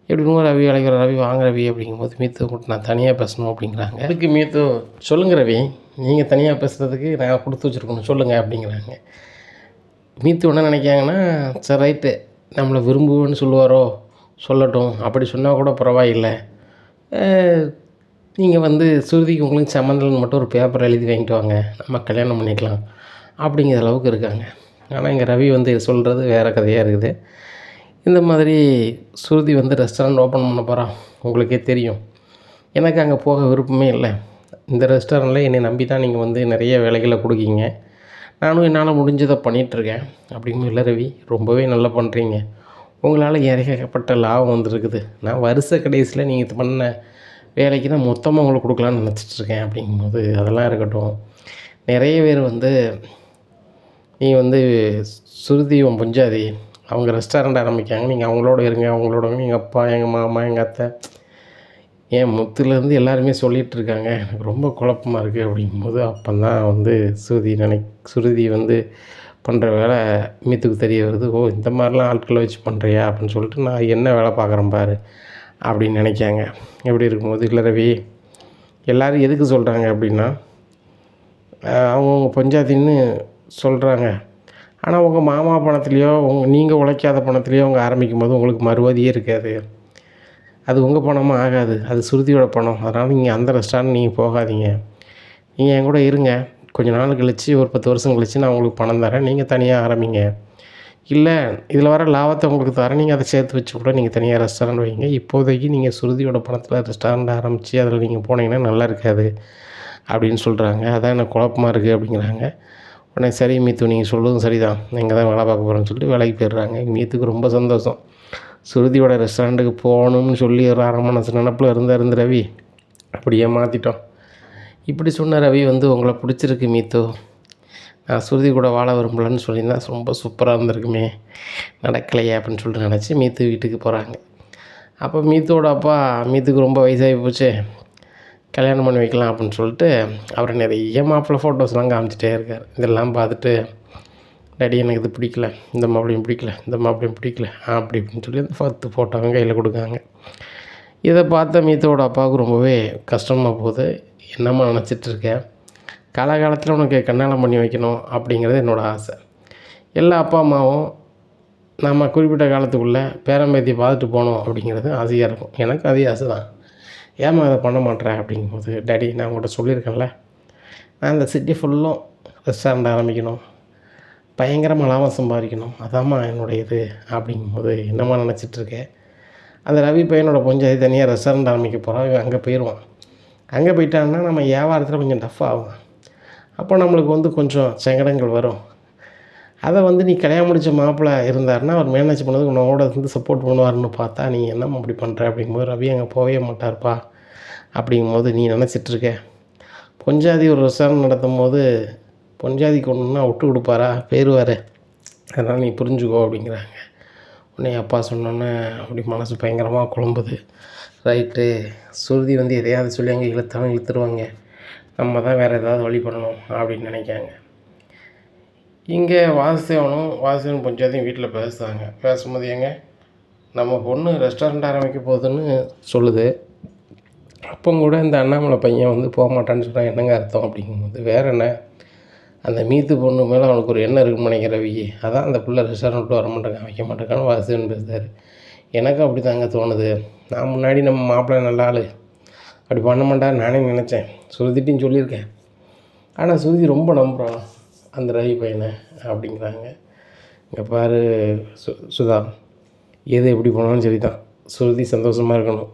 எப்படின்னு ரவி அழைக்கிற, ரவி வாங்க ரவி அப்படிங்கும்போது மீத்து கூப்பிட்டு நான் தனியாக பேசணும் அப்படிங்கிறாங்க. அதுக்கு மீத்து சொல்லுங்கள் ரவி, நீங்கள் தனியாக பேசுகிறதுக்கு நான் கொடுத்து வச்சுருக்கணும் சொல்லுங்கள் அப்படிங்கிறாங்க. மீத்து என்ன நினைக்காங்கன்னா, சரி ரைட்டு, நம்மளை விரும்புவேன்னு சொல்லுவாரோ, சொல்லட்டும், அப்படி சொன்னால் கூட பரவாயில்லை, நீங்கள் வந்து சுருதிக்கு உங்களுக்கு சம்மந்தம்னு மட்டும் ஒரு பேப்பர் எழுதி வாங்கிட்டு வாங்க, நம்ம கல்யாணம் பண்ணிக்கலாம் அப்படிங்கிற அளவுக்கு இருக்காங்க. ஆனால் இங்கே ரவி வந்து சொல்கிறது வேறு கதையாக இருக்குது. இந்த மாதிரி சுருதி வந்து ரெஸ்டாரண்ட் ஓப்பன் பண்ண போகிறான், உங்களுக்கே தெரியும். எனக்கு அங்கே போக விருப்பமே இல்லை. இந்த ரெஸ்டாரண்ட்டில் என்னை நம்பி தான் நீங்கள் வந்து நிறைய வேலைகளை கொடுக்கீங்க, நானும் என்னால் முடிஞ்சதை பண்ணிகிட்ருக்கேன். அப்படிங்கும் இல்லை ரவி, ரொம்பவே நல்லா பண்ணுறீங்க, உங்களால் ஏகப்பட்ட லாபம் வந்துருக்குது, நான் வருஷ கடைசியில் நீங்கள் பண்ண வேலைக்கு தான் மொத்தமாக உங்களுக்கு கொடுக்கலான்னு நினச்சிட்ருக்கேன். அப்படிங்கும்போது அதெல்லாம் இருக்கட்டும், நிறைய பேர் வந்து நீ வந்து சுருதி உன் பொஞ்சாதி, அவங்க ரெஸ்டாரண்ட் ஆரம்பிக்காங்க, நீங்கள் அவங்களோட இருங்க, அவங்களோட எங்கள் அப்பா, எங்கள் மாமா, எங்கள் அத்தை, என் முத்துலேருந்து எல்லாருமே சொல்லிகிட்ருக்காங்க, எனக்கு ரொம்ப குழப்பமாக இருக்குது. அப்படிங்கும்போது அப்போ தான் வந்து சுருதி வந்து பண்ணுற வேலை மீத்துக்கு தெரிய வருது. ஓ, இந்த மாதிரிலாம் ஆட்களை வச்சு பண்ணுறியா அப்படின்னு சொல்லிட்டு, நான் என்ன வேலை பார்க்குறேன் பாரு அப்படின்னு நினைக்காங்க. எப்படி இருக்கும்போது, இல்லை ரவி, எல்லோரும் எதுக்கு சொல்கிறாங்க அப்படின்னா, அவங்கவுங்க பஞ்சாயத்துன்னு சொல்கிறாங்க, ஆனால் உங்கள் மாமா பணத்துலேயோ நீங்கள் உழைக்காத பணத்துலேயோ அவங்க ஆரம்பிக்கும் போது உங்களுக்கு மறுவாதியே இருக்காது, அது உங்கள் பணமாக ஆகாது, அது சுருதியோட பணம், அதனால் நீங்கள் அந்த ரெஸ்டாரண்ட் நீங்கள் போகாதீங்க, நீங்கள் என் கூட இருங்க, கொஞ்சம் நாள் கழித்து ஒரு 10 வருஷம் கழித்து நான் உங்களுக்கு பணம் தரேன், நீங்கள் தனியாக ஆரம்பிங்க, இல்லை இதில் வர லாபத்தை உங்களுக்கு தரேன், நீங்கள் அதை சேர்த்து வச்சு கூட நீங்கள் தனியாக ரெஸ்டாரண்ட் வைங்க, இப்போதைக்கு நீங்கள் சுருதியோட பணத்தில் ரெஸ்டாரண்ட் ஆரம்பித்து அதில் நீங்கள் போனீங்கன்னா நல்லா இருக்காது அப்படின்னு சொல்கிறாங்க. அதான் எனக்கு குழப்பமாக இருக்குது அப்படிங்கிறாங்க. உடனே சரி மீத்து, நீங்கள் சொல்கிறதும் சரிதான், நீங்கள் தான் வேலை பார்க்க போகிறேன்னு சொல்லிட்டு வேலைக்கு போயிடுறாங்க. மீத்துக்கு ரொம்ப சந்தோஷம், சுருதியோட ரெஸ்டாரண்ட்டுக்கு போகணும்னு சொல்லி ஒரு அரை மனசு நினப்பில் இருந்த ரவி அப்படியே மாற்றிட்டோம். இப்படி சொன்ன ரவி வந்து, உங்களை பிடிச்சிருக்கு மீத்து, நான் சுருதி கூட வாழ விரும்பலன்னு சொல்லியிருந்தா ரொம்ப சூப்பராக இருந்திருக்குமே, நடக்கலையே அப்படின்னு சொல்லிட்டு நினச்சி மீத்து வீட்டுக்கு போகிறாங்க. அப்போ மீத்தோட அப்பா, மீத்துக்கு ரொம்ப வயசாகி போச்சு, கல்யாணம் பண்ணி வைக்கலாம் அப்படின்னு சொல்லிட்டு அவரை நிறைய மாப்பிள்ளை ஃபோட்டோஸ்லாம் காமிச்சிட்டே இருக்கார். இதெல்லாம் பார்த்துட்டு, டாடி எனக்கு இது பிடிக்கல, இந்த மாப்பிளையும் பிடிக்கல, இந்த மாப்பிளையும் பிடிக்கல அப்படி இப்படின்னு சொல்லி அந்த 10 ஃபோட்டோவும் கையில் கொடுக்காங்க. இதை பார்த்த மீத்தோட அப்பாவுக்கு ரொம்பவே கஷ்டமாக போகுது. என்னம்மா நினச்சிட்ருக்கேன், காலகாலத்தில் உனக்கு கல்யாணம் பண்ணி வைக்கணும் அப்படிங்கிறது என்னோடய ஆசை. எல்லா அப்பா அம்மாவும் நம்ம குறிப்பிட்ட காலத்துக்குள்ளே பேரம்பேத்தியை பார்த்துட்டு போகணும் அப்படிங்கிறது ஆசையாக இருக்கும். எனக்கு அதே ஆசை தான், ஏமா அதை பண்ண மாட்டேறேன் அப்படிங்கும்போது, டாடி நான் உங்கள்கிட்ட சொல்லியிருக்கேன்ல, நான் இந்த சிட்டி ஃபுல்லும் ரெஸ்டாரண்ட் ஆரம்பிக்கணும், பயங்கரமாக லாபம் சம்பாதிக்கணும், அதாம்மா என்னுடைய இது அப்படிங்கும்போது, என்னம்மா நினச்சிட்ருக்கேன், அந்த ரவி பையனோட பொஞ்சாதி தனியாக ரெஸ்டாரண்ட் ஆரம்பிக்க போகிறான், அங்கே போயிடுவான், அங்கே போயிட்டான்னா நம்ம வியாபாரத்தில் கொஞ்சம் டஃப் ஆகும், அப்போ நம்மளுக்கு வந்து கொஞ்சம் சங்கடங்கள் வரும், அதை வந்து நீ கல்யாணம் முடித்த மாப்பிள்ளை இருந்தாருன்னா அவர் மேனேஜ் பண்ணதுக்கு உன்னோட வந்து சப்போர்ட் பண்ணுவார்னு பார்த்தா, நீ என்னம்மா அப்படி பண்ணுற அப்படிங்கும்போது, ரவி அங்கே போகவே மாட்டார்ப்பா அப்படிங்கும்போது, நீ நினச்சிட்ருக்க பொஞ்சாதி ஒரு ரெஸ்டாரண்ட் நடத்தும் போது பொஞ்சாதிக்கு ஒன்றுனா விட்டு கொடுப்பாரா, போயிடுவார், அதனால் நீ புரிஞ்சுக்கோ அப்படிங்கிறாங்க. உடனே அப்பா சொன்னோன்னே அப்படி மனசு பயங்கரமாக குழம்புது. ரைட்டு, சுருதி வந்து எதையாவது சொல்லி அங்கே இழுத்துருவாங்க, நம்ம தான் வேறு ஏதாவது வழி பண்ணணும் அப்படின்னு நினைக்காங்க. இங்கே வாசுதேவன் பஞ்சாயத்தையும் வீட்டில் பேசுகிறாங்க. பேசும்போது, ஏங்க நம்ம பொண்ணு ரெஸ்டாரண்ட் ஆரம்பிக்க போகுதுன்னு சொல்லுது, அப்போ கூட இந்த அண்ணாமலை பையன் வந்து போக மாட்டான்னு சொன்னால் என்னங்க அர்த்தம் அப்படிங்கும்போது, வேறு என்ன, அந்த மீத்து பொண்ணு மேலே அவனுக்கு ஒரு எண்ணம் இருக்குன்னு நினைக்கிற ரவி, அதான் அந்த பிள்ளை ரெஸ்டாரண்ட் விட்டு வர மாட்டேங்க, வைக்க மாட்டேங்கான்னு வாசுதேவன் பேசுகிறார். எனக்கும் அப்படி தாங்க தோணுது, நான் முன்னாடி நம்ம மாப்பிள்ளை நல்ல ஆள், அப்படி பண்ண மாட்டார் நானே நினச்சேன், சுருதிட்டின்னு சொல்லியிருக்கேன், ஆனால் சுருதி ரொம்ப நம்புகிறான் அந்த ரவி பையனை அப்படிங்கிறாங்க. இங்கே பாரு சுதா, எது எப்படி போனாலும் சரி தான், சுருதி சந்தோஷமாக இருக்கணும்,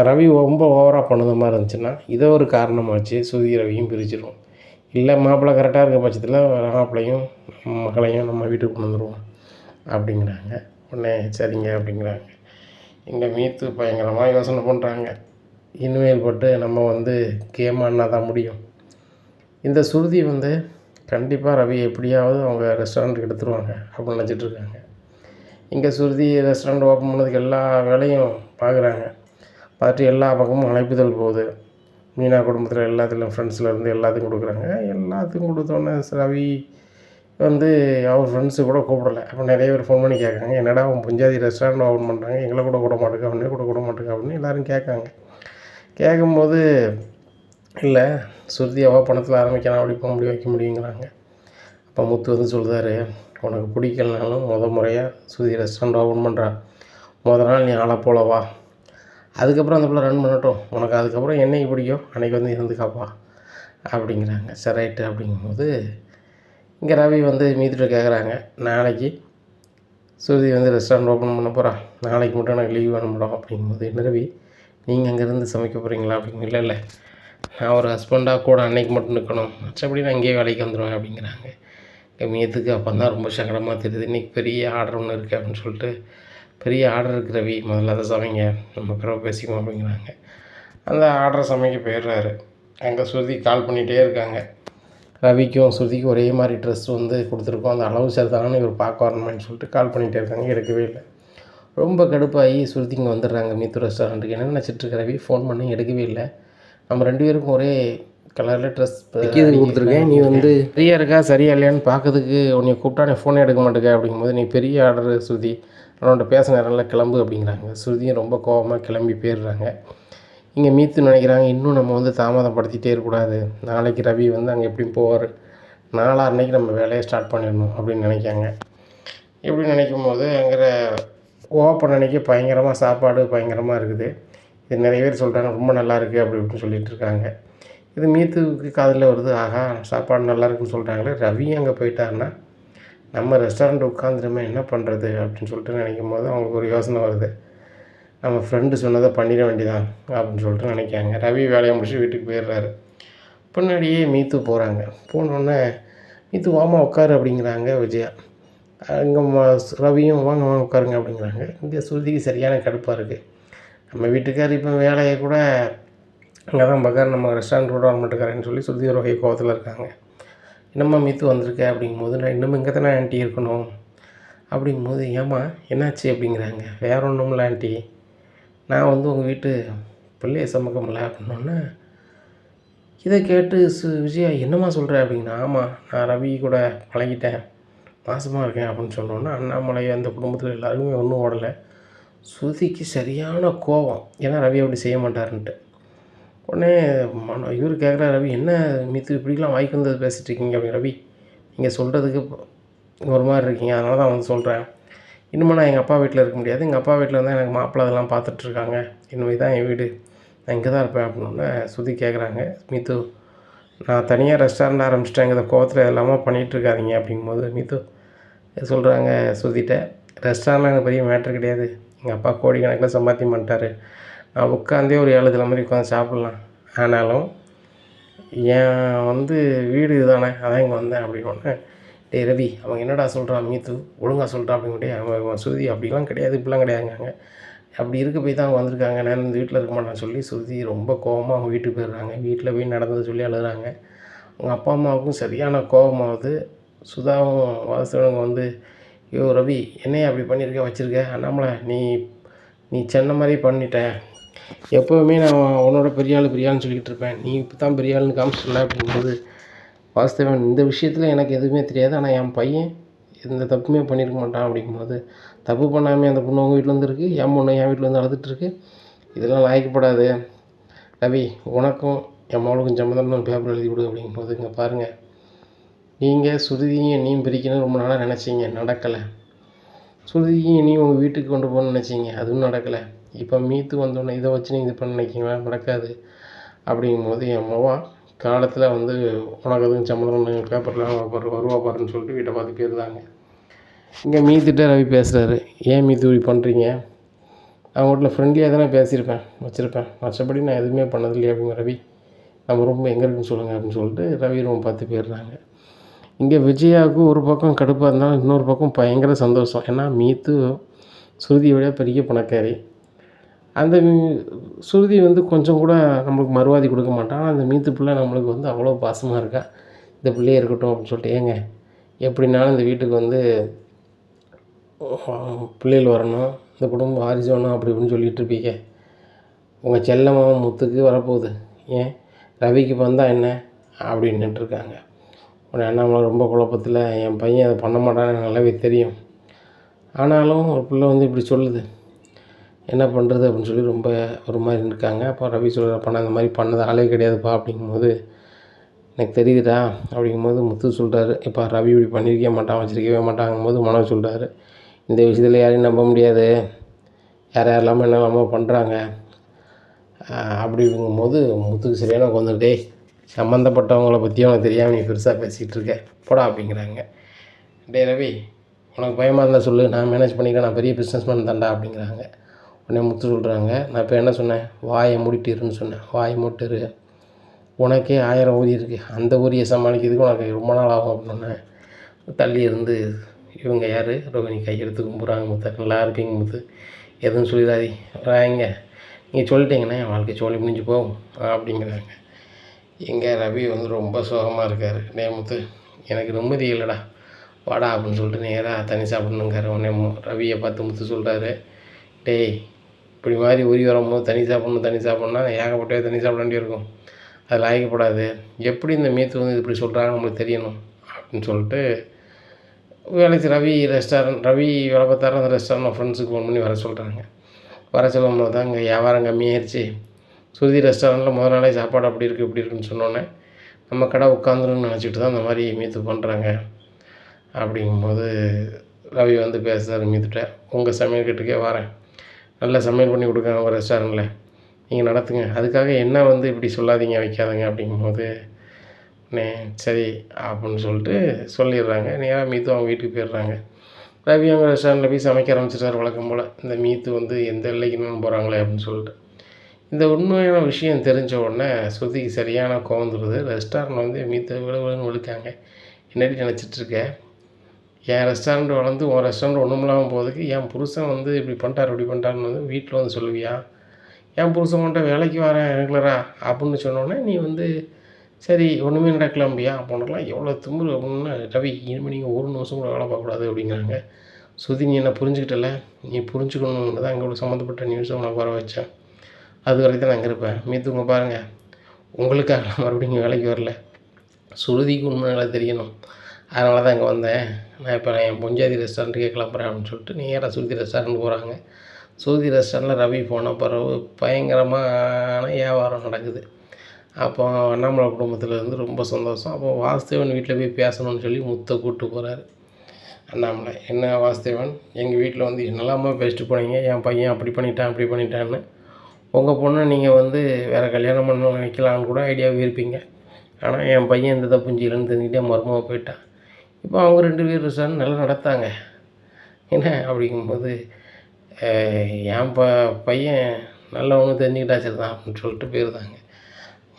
ரவி ரொம்ப ஓவராக பண்ணது மாதிரி இருந்துச்சுன்னா இதை ஒரு காரணமாச்சு சுருதி ரவியும் பிரிச்சிடும், இல்லை மாப்பிள்ளை கரெக்டாக இருக்க பட்சத்தில் மாப்பிள்ளையும் மகளையும் நம்ம வீட்டுக்கு கொண்டு வந்துடுவோம் அப்படிங்கிறாங்க. உடனே சரிங்க அப்படிங்கிறாங்க. இங்கே மீத்து பயங்கரமாக யோசனை பண்ணுறாங்க, இனிமேல் பட்டு நம்ம வந்து கேம் ஆடினா தான் முடியும், இந்த சுருதி வந்து கண்டிப்பாக ரவி எப்படியாவது அவங்க ரெஸ்டாரண்ட்டுக்கு எடுத்துருவாங்க அப்படின்னு நினச்சிட்ருக்காங்க. இங்கே சுருதி ரெஸ்டாரண்ட் ஓப்பன் பண்ணதுக்கு எல்லா வேலையும் பார்க்குறாங்க, பார்த்துட்டு எல்லா பக்கமும் அழைப்புதல் போகுது, மீனா குடும்பத்தில் எல்லாத்துலையும் ஃப்ரெண்ட்ஸ்லேருந்து எல்லாத்துக்கும் கொடுக்குறாங்க. எல்லாத்துக்கும் கொடுத்தோன்னே ரவி வந்து அவர் ஃப்ரெண்ட்ஸு கூட கூப்பிடல. அப்போ நிறைய பேர் ஃபோன் பண்ணி கேட்காங்க, என்னடா உன் பஞ்சாதி ரெஸ்டாரண்ட் ஓப்பன் பண்ணுறாங்க, எங்களை கூட விட மாட்டேங்க, அவனே கூட விட மாட்டேங்க அப்படின்னு எல்லோரும் கேட்காங்க. கேட்கும்போது இல்லை சுருதி அவள் பணத்தில் ஆரம்பிக்கலாம், அப்படி போக முடியும், வைக்க முடியுங்கிறாங்க. அப்போ முத்து வந்து சொல்கிறாரு, உனக்கு பிடிக்கலனாலும் முறையாக சுருதி ரெஸ்டாரண்ட் ஓப்பன் பண்ணுறா, நாள் நீ ஆளை போல வா, அதுக்கப்புறம் அந்த பிள்ளை ரன் பண்ணட்டும், உனக்கு அதுக்கப்புறம் என்னைக்கு பிடிக்கும் அன்றைக்கி வந்து இருந்துக்காப்பா அப்படிங்கிறாங்க. சரி ரைட்டு அப்படிங்கும்போது இங்கே ரவி வந்து மீத்துட்டு கேட்குறாங்க, நாளைக்கு சுருதி வந்து ரெஸ்டாரண்ட் ஓப்பன் பண்ண போகிறான், நாளைக்கு மட்டும் எனக்கு லீவ் வேணும் மேடம் அப்படிங்கும்போது, என்ன ரவி நீங்கள் அங்கேருந்து சமைக்க போகிறீங்களா அப்படிங்க. இல்லை நான் ஒரு ஹஸ்பண்டாக கூட அன்னைக்கு மட்டும் நிற்கணும், மற்றபடி நான் இங்கேயே வேலைக்கு வந்துடுவேன் அப்படிங்கிறாங்க. மீத்துக்கு அப்போ தான் ரொம்ப சங்கடமாக தெரியுது, இன்றைக்கி பெரிய ஆர்டர் ஒன்று இருக்குது அப்படின்னு சொல்லிட்டு, பெரிய ஆர்டர் இருக்குது ரவி, முதல்ல அதை சமைங்க, நம்ம பிறகு பேசிக்குவோம் அப்படிங்கிறாங்க. அந்த ஆர்டரை சமைக்க போயிடுறாரு. அங்கே ஸ்ருதி கால் பண்ணிகிட்டே இருக்காங்க. ரவிக்கும் ஸ்ருதிக்கும் ஒரே மாதிரி ட்ரெஸ் வந்து கொடுத்துருக்கோம், அந்த அளவு சரிதானு இவர் பார்க்க வரணுமான்னு சொல்லிட்டு கால் பண்ணிகிட்டே இருக்காங்க. எடுக்கவே இல்லை. ரொம்ப கடுப்பாகி ஸ்ருதி இங்கே வந்துடுறாங்க மீத்து ரெஸ்டாரண்ட்டுக்கு. என்ன நினச்சிட்ருக்க ரவி, ஃபோன் பண்ணி எடுக்கவே இல்லை, நம்ம 2 பேருக்கும் ஒரே கலரில் ட்ரெஸ் கொடுத்துருக்கேன், நீ வந்து ஃப்ரீயாக இருக்கா சரியா இல்லையான்னு பார்க்கறதுக்கு உன்னை கூப்பிட்டா நீ ஃபோனே எடுக்க மாட்டேங்க அப்படிங்கும்போது, நீ பெரிய ஆர்டரு ஸ்ருதி, அவன்கிட்ட பேச நேரம்ல கிளம்பு அப்படிங்கிறாங்க. ஸ்ருதியும் ரொம்ப கோபமாக கிளம்பி போயிடுறாங்க. இங்கே மீத்து நினைக்கிறாங்க, இன்னும் நம்ம வந்து தாமதப்படுத்திகிட்டே இருக்கக்கூடாது, நாளைக்கு ரவி வந்து அங்கே எப்படியும் போவார், அன்னைக்கு நம்ம வேலையை ஸ்டார்ட் பண்ணிடணும் அப்படின்னு நினைக்காங்க. இப்படி நினைக்கும் போது அங்கே ஓப்பன் அன்னைக்கு பயங்கரமாக சாப்பாடு பயங்கரமாக இருக்குது. இது நிறைய பேர் சொல்கிறாங்க ரொம்ப நல்லா இருக்குது அப்படி இப்படின்னு சொல்லிகிட்டு இருக்காங்க. இது மீத்துக்கு காதில் வருது, ஆகா சாப்பாடு நல்லா இருக்குன்னு சொல்கிறாங்களே, ரவி அங்கே போயிட்டாருன்னா நம்ம ரெஸ்டாரண்ட் உட்காந்துருமே என்ன பண்ணுறது அப்படின்னு சொல்லிட்டு நினைக்கும் போது அவங்களுக்கு ஒரு யோசனை வருது, நம்ம ஃப்ரெண்டு சொன்னதை பண்ணிட வேண்டியதான் அப்படின்னு சொல்லிட்டு நினைக்காங்க. ரவி வேலையை முடிச்சு வீட்டுக்கு போயிடுறாரு. பின்னாடியே மீத்து போகிறாங்க. போனோடனே மீத்து வாமா உட்காரு அப்படிங்கிறாங்க விஜயா. இங்கே ரவியும் வாங்க வாங்க உட்காருங்க அப்படிங்கிறாங்க. இங்கே ஸ்ருதிக்கு சரியான கடுப்பாக இருக்குது. நம்ம வீட்டுக்கார் இப்போ வேலையை கூட அங்கே தான் பார்க்காரு, நம்ம ரெஸ்டாரண்ட் கூட வர மாட்டேங்காரன்னு சொல்லி ஸ்ருதி ஒரு வகை கோவத்தில் இருக்காங்க. என்னம்மா மீத்து வந்திருக்க அப்படிங்கும்போது, நான் இன்னும் இங்கே தானே ஆண்டி இருக்கணும் அப்படிங்கும்போது, ஏம்மா என்னாச்சு அப்படிங்கிறாங்க. வேற ஒன்றும் இல்லை ஆண்டி, நான் வந்து உங்கள் வீட்டு பிள்ளையை சமக்க முடியல அப்படின்னோடனே இதை கேட்டு விஜயா என்னம்மா சொல்கிற அப்படிங்கன்னா, ஆமாம் நான் ரவி கூட பழகிட்டேன், மாசமாக இருக்கேன் அப்படின்னு சொன்னோன்னா, அண்ணாமலை அந்த குடும்பத்தில் எல்லாருமே ஒன்றும் ஓடலை. ஸ்ருதிக்கு சரியான கோபம், ஏன்னா ரவி அப்படி செய்ய மாட்டாருன்ட்டு. உடனே இவர் கேட்குற, ரவி என்ன மீத்து இப்படிலாம் வாய்க்கு வந்தது பேசிகிட்டு இருக்கீங்க அப்படின்னு. ரவி நீங்கள் சொல்கிறதுக்கு ஒரு மாதிரி இருக்கீங்க, அதனால தான் வந்து சொல்கிறேன், இன்னுமே நான் எங்கள் அப்பா வீட்டில் இருக்க முடியாது, எங்கள் அப்பா வீட்டில் இருந்தால் எனக்கு மாப்பிள்ளை அதெல்லாம் பார்த்துட்ருக்காங்க, இனிமேல் தான் என் வீடு, நான் இங்கே தான் இருப்பேன் அப்படின்னோடனே ஸ்ருதி கேட்குறாங்க, மீத்து நான் தனியாக ரெஸ்டாரண்ட் ஆரம்பிச்சிட்டேன், இந்த கோவத்தில் எல்லாமே பண்ணிகிட்ருக்காதீங்க அப்படிங்கும்போது மீத்து சொல்கிறாங்க ஸ்ருதிட்ட, ரெஸ்டாரண்ட்டில் எனக்கு பெரிய மேட்ரு கிடையாது, எங்கள் அப்பா கோடிக்கணக்கில் சம்பாத்தியம் பண்ணிட்டாரு, நான் உட்காந்தே ஒரு 7 தலை மாதிரி உட்காந்து சாப்பிட்லாம், ஆனாலும் என் வந்து வீடு இதுதானே, அதான் இங்கே வந்தேன் அப்படின்னோடனே, டே ரவி அவங்க என்னடா சொல்கிறான் மீத்து, ஒழுங்காக சொல்கிறான் அப்படிங்கிட்டே அவன் ஸ்ருதி அப்படிலாம் கிடையாது இப்படிலாம் கிடையாதுங்க, அப்படி இருக்க போய் தான் அவங்க வந்திருக்காங்க, நான் இந்த வீட்டில் இருக்க மாட்டேன்னு சொல்லி ஸ்ருதி ரொம்ப கோபமாக அவங்க வீட்டுக்கு போயிடுறாங்க. வீட்டில் போய் நடந்ததை சொல்லி அழுகிறாங்க. அவங்க அப்பா அம்மாவுக்கும் சரியான கோபமாகுது. சுதாவும் வாசுவனுங்க வந்து, ஐயோ ரவி என்னையா அப்படி பண்ணியிருக்க வச்சுருக்க, அண்ணாமலை நீ சொன்ன மாதிரி பண்ணிட்ட, எப்போவுமே நான் உன்னோட பெரிய ஆள்னு சொல்லிக்கிட்டு இருப்பேன், நீ இப்போ தான் பெரிய ஆளுன்னு காமிச்சிடல அப்படிங்கும்போது, வாஸ்தவன் இந்த விஷயத்தில் எனக்கு எதுவுமே தெரியாது, ஆனால் என் பையன் எந்த தப்புமே பண்ணியிருக்க மாட்டான் அப்படிங்கும்போது, தப்பு பண்ணாமல் அந்த பொண்ணு உங்கள் வீட்டில் வந்துருக்கு, என் பொண்ணு என் வீட்டில் வந்து அழுதுட்டுருக்கு, இதெல்லாம் லாய்க்கப்படாது ரவி, உனக்கும் என் மகளுக்கும் சம்மந்தம்னு பேப்பர் எழுதி விடு அப்படிங்கும்போது, இங்கே பாருங்கள் நீங்கள் ஸ்ருதியும் என்னையும் பிரிக்கணும்னு ரொம்ப நாளாக நினச்சிங்க, நடக்கலை, ஸ்ருதியும் என்னையும் உங்கள் வீட்டுக்கு கொண்டு போகணும்னு நினச்சிங்க, அதுவும் நடக்கலை, இப்போ மீத்து வந்தோடனே இதை வச்சு நீங்கள் இது பண்ண நினைக்கிங்களா, நடக்காது அப்படிங்கும்போது, என் மவா காலத்தில் வந்து உனக்கு எதுவும் சம்மந்தம் பேப்பர்லாம் வருவா பாருன்னு சொல்லிட்டு வீட்டை பார்த்து போயிருந்தாங்க. இங்கே மீத்துகிட்ட ரவி பேசுகிறாரு, ஏன் மீத்து இப்படி பண்ணுறீங்க, அவங்க வீட்டில் ஃப்ரெண்ட்லியாக தானே பேசியிருப்பேன் வச்சுருப்பேன், மற்றபடி நான் எதுவுமே பண்ணதில்லையே அப்படிங்க. ரவி நம்ம ரூம் எங்கே இருக்குன்னு சொல்லுங்கள் அப்படின்னு சொல்லிட்டு ரவி ரூம் பார்த்து போயிடுறாங்க. இங்கே விஜயாவுக்கு ஒரு பக்கம் கடுப்பாக இருந்தாலும் இன்னொரு பக்கம் பயங்கர சந்தோஷம், ஏன்னா மீத்து ஸ்ருதியோட பெரிய பணக்காரி, அந்த ஸ்ருதி வந்து கொஞ்சம் கூட நம்மளுக்கு மறுவாதி கொடுக்க மாட்டான், அந்த மீத்து பிள்ளை நம்மளுக்கு வந்து அவ்வளோ பாசமாக இருக்கா, இந்த பிள்ளையே இருக்கட்டும் அப்படின்னு சொல்லிட்டு, ஏங்க எப்படின்னாலும் இந்த வீட்டுக்கு வந்து பிள்ளைகள் வரணும், இந்த குடும்பம் வாரிசு வேணும் அப்படி இப்படின்னு சொல்லிகிட்டு இருப்பீங்க, உங்கள் செல்லம்மா முத்துக்கு வரப்போகுது, ஏன் ரவிக்கு வந்தால் என்ன அப்படின்னுட்டுருக்காங்க. உடனே அண்ணாமலை ரொம்ப குழப்பத்தில், என் பையன் அதை பண்ண மாட்டான்னு எனக்கு நல்லாவே தெரியும், ஆனாலும் ஒரு பிள்ளை வந்து இப்படி சொல்லுது, என்ன பண்ணுறது அப்படின்னு சொல்லி ரொம்ப ஒரு மாதிரி இருக்காங்க. அப்போ ரவி சொல்கிறப்ப நான் இந்த மாதிரி பண்ணது ஆளே கிடையாதுப்பா அப்படிங்கும்போது, எனக்கு தெரியுதுடா அப்படிங்கும்போது முத்து சொல்கிறாரு, இப்போ ரவி இப்படி பண்ணியிருக்கவே மாட்டான், வச்சுருக்கவே மாட்டாங்கும்போது மனோ சொல்கிறாரு, இந்த விஷயத்தில் யாரையும் நம்ப முடியாது, யாரெல்லாமல் என்னெல்லாமோ பண்ணுறாங்க அப்படிங்கும்போது முத்துக்கு சரியான கொண்டுட்டே, சம்மந்தப்பட்டவங்கள பற்றியும் அவனுக்கு தெரியாமல் நீ பெருசாக பேசிகிட்டு இருக்க போடா அப்படிங்கிறாங்க. டே ரவி, உனக்கு பயமாக இருந்தால் சொல்லு, நான் மேனேஜ் பண்ணிக்கிறேன், நான் பெரிய பிஸ்னஸ்மேன் தான்டா அப்படிங்கிறாங்க. உடனே முத்து சொல்கிறாங்க, நான் இப்போ என்ன சொன்னேன், வாயை மூடிட்டிருன்னு சொன்னேன், வாயை மூட்டிரு, உனக்கே 1000 ஊரி இருக்குது, அந்த ஊரியை சமாளிக்கிறதுக்கு உனக்கு ரொம்ப நாள் ஆகும் அப்படின்னோடனே தள்ளி இருந்து இவங்க யார் ரோகிணி கையெடுத்து கும்பிட்றாங்க. முத்து நல்லா இருப்பீங்க முத்து, எதுவும் சொல்லிடாதீ வாங்க, நீங்கள் சொல்லிட்டீங்கன்னா என் வாழ்க்கை சோழி முடிஞ்சு போகும் அப்படிங்கிறாங்க. எங்கே ரவி வந்து ரொம்ப சோகமாக இருக்கார். டே முத்து, எனக்கு நிம்மதி இல்லைடா, வாடா அப்படின்னு சொல்லிட்டு நேராக தண்ணி சாப்பிட்ணுங்காரு. உடனே ரவியை பார்த்து முத்து சொல்கிறாரு, டேய் இப்படி மாதிரி ஊறி வரும்போது தண்ணி சாப்பிட்ணுன்னா ஏகப்பட்டவே தண்ணி சாப்பிட வேண்டியிருக்கும், அது லாய்க்கப்படாது, எப்படி இந்த மீத்து வந்து இப்படி சொல்கிறாங்க நம்மளுக்கு தெரியணும் அப்படின்னு சொல்லிட்டு வேலைக்கு ரவி வேலை பார்த்தாரு. அந்த ரெஸ்டாரண்ட் ஃப்ரெண்ட்ஸுக்கு ஃபோன் பண்ணி வர சொல்கிறாங்க. வர சொல்லும் போது தான் இங்கே வியாபாரம் கம்மியாயிருச்சு, சுருதி ரெஸ்டாரண்ட்டில் முதல் நாளே சாப்பாடு அப்படி இருக்குது இப்படி இருக்குன்னு சொன்னோன்னே நம்ம கடை உட்காந்துருன்னு நினச்சிட்டு தான் இந்த மாதிரி மீத்து பண்ணுறாங்க அப்படிங்கும்போது ரவி வந்து பேசுகிறாரு மீத்துட்ட, உங்கள் சமையல் கட்டுக்கே வரேன், நல்லா சமையல் பண்ணி கொடுக்குறாங்க உங்கள் ரெஸ்டாரண்ட்டில், நீங்கள் நடத்துங்க, அதுக்காக என்ன வந்து இப்படி சொல்லாதீங்க வைக்காதீங்க அப்படிங்கும்போது சரி அப்படின்னு சொல்லிட்டு சொல்லிடுறாங்க. நேராக மீத்து அவங்க வீட்டுக்கு போயிடுறாங்க. ரவி அவங்க ரெஸ்டாரண்ட்டில் போய் சமைக்க ஆரம்பிச்சிட்டார் வழக்கம் போல். இந்த மீத்து வந்து எந்த எல்லைக்குன்னு போகிறாங்களே அப்படின்னு சொல்லிட்டு இந்த உண்மையான விஷயம் தெரிஞ்ச உடனே ஸ்ருதிக்கு சரியான கோவம் வந்துடுது. ரெஸ்டாரண்ட் வந்து மீத்து விழுன்னு விழுக்காங்க, என்னடி நினச்சிட்ருக்க, என் ரெஸ்டாரண்ட் வளர்ந்து உன் ரெஸ்டாரண்ட் ஒன்றும் இல்லாமல் போகிறதுக்கு என் புருஷன் வந்து இப்படி பண்ணிட்டார் இப்படி பண்ணிட்டாருன்னு வந்து வீட்டில் வந்து சொல்லுவியா, என் புருஷன் மட்டும் வேலைக்கு வரேன் ரெகுலரா அப்படின்னு சொன்னோடனே நீ வந்து சரி ஒன்றுமே நடக்கலாம்பியா அப்படின்லாம் எவ்வளோ திமிரு அப்படின்னு ரவி, இனிமேல் நீங்கள் ஒரு நிமிஷம் கூட வேலை பார்க்கக்கூடாது அப்படிங்கிறாங்க. ஸ்ருதி, நீ என்ன புரிஞ்சுக்கிட்டல, நீ புரிஞ்சுக்கணுன்னு தான் எங்களோட சம்மந்தப்பட்ட நியூஸை உனக்கு வர வச்சேன், அது வரைக்கும் தான் நான் இங்கே இருப்பேன். மீத்துங்க பாருங்கள், உங்களுக்காக மறுபடியும் வேலைக்கு வரல, ஸ்ருதிக்கு உண்மை நல்லா தெரியணும், அதனால தான் இங்கே வந்தேன், நான் இப்போ என் பொஞ்சாதி ரெஸ்டாரண்ட்டுக்கே கிளம்புறேன் அப்படின்னு சொல்லிட்டு நேராக ஸ்ருதி ரெஸ்டாரண்ட் போகிறாங்க. ஸ்ருதி ரெஸ்டாரண்ட்டில் ரவி போன பிறகு பயங்கரமான வியாபாரம் நடக்குது. அப்போ அண்ணாமலை குடும்பத்துலேருந்து ரொம்ப சந்தோஷம். அப்போ வாசுதேவன் வீட்டில் போய் பேசணும்னு சொல்லி முத்தை கூப்பிட்டு போகிறாரு அண்ணாமலை. என்ன வாசுதேவன், எங்கள் வீட்டில் வந்து என்னெல்லாமோ பேசிட்டு போனீங்க, என் பையன் அப்படி பண்ணிட்டான் அப்படி பண்ணிட்டான்னு, உங்கள் பொண்ணை நீங்கள் வந்து வேறு கல்யாணம் பண்ண நினைக்கலான்னு கூட ஐடியாவே இருப்பீங்க, ஆனால் என் பையன் இந்த தப்பும் செய்யலன்னு தெரிஞ்சுக்கிட்டே மர்மமாக போயிட்டான், இப்போ அவங்க 2 பேர் ரெஸ்டாரண்ட் நல்லா நடத்தாங்க என்ன அப்படிங்கும்போது, என் பையன் நல்லவனு தெரிஞ்சுக்கிட்டா சரி தான் அப்படின்னு சொல்லிட்டு போயிருந்தாங்க.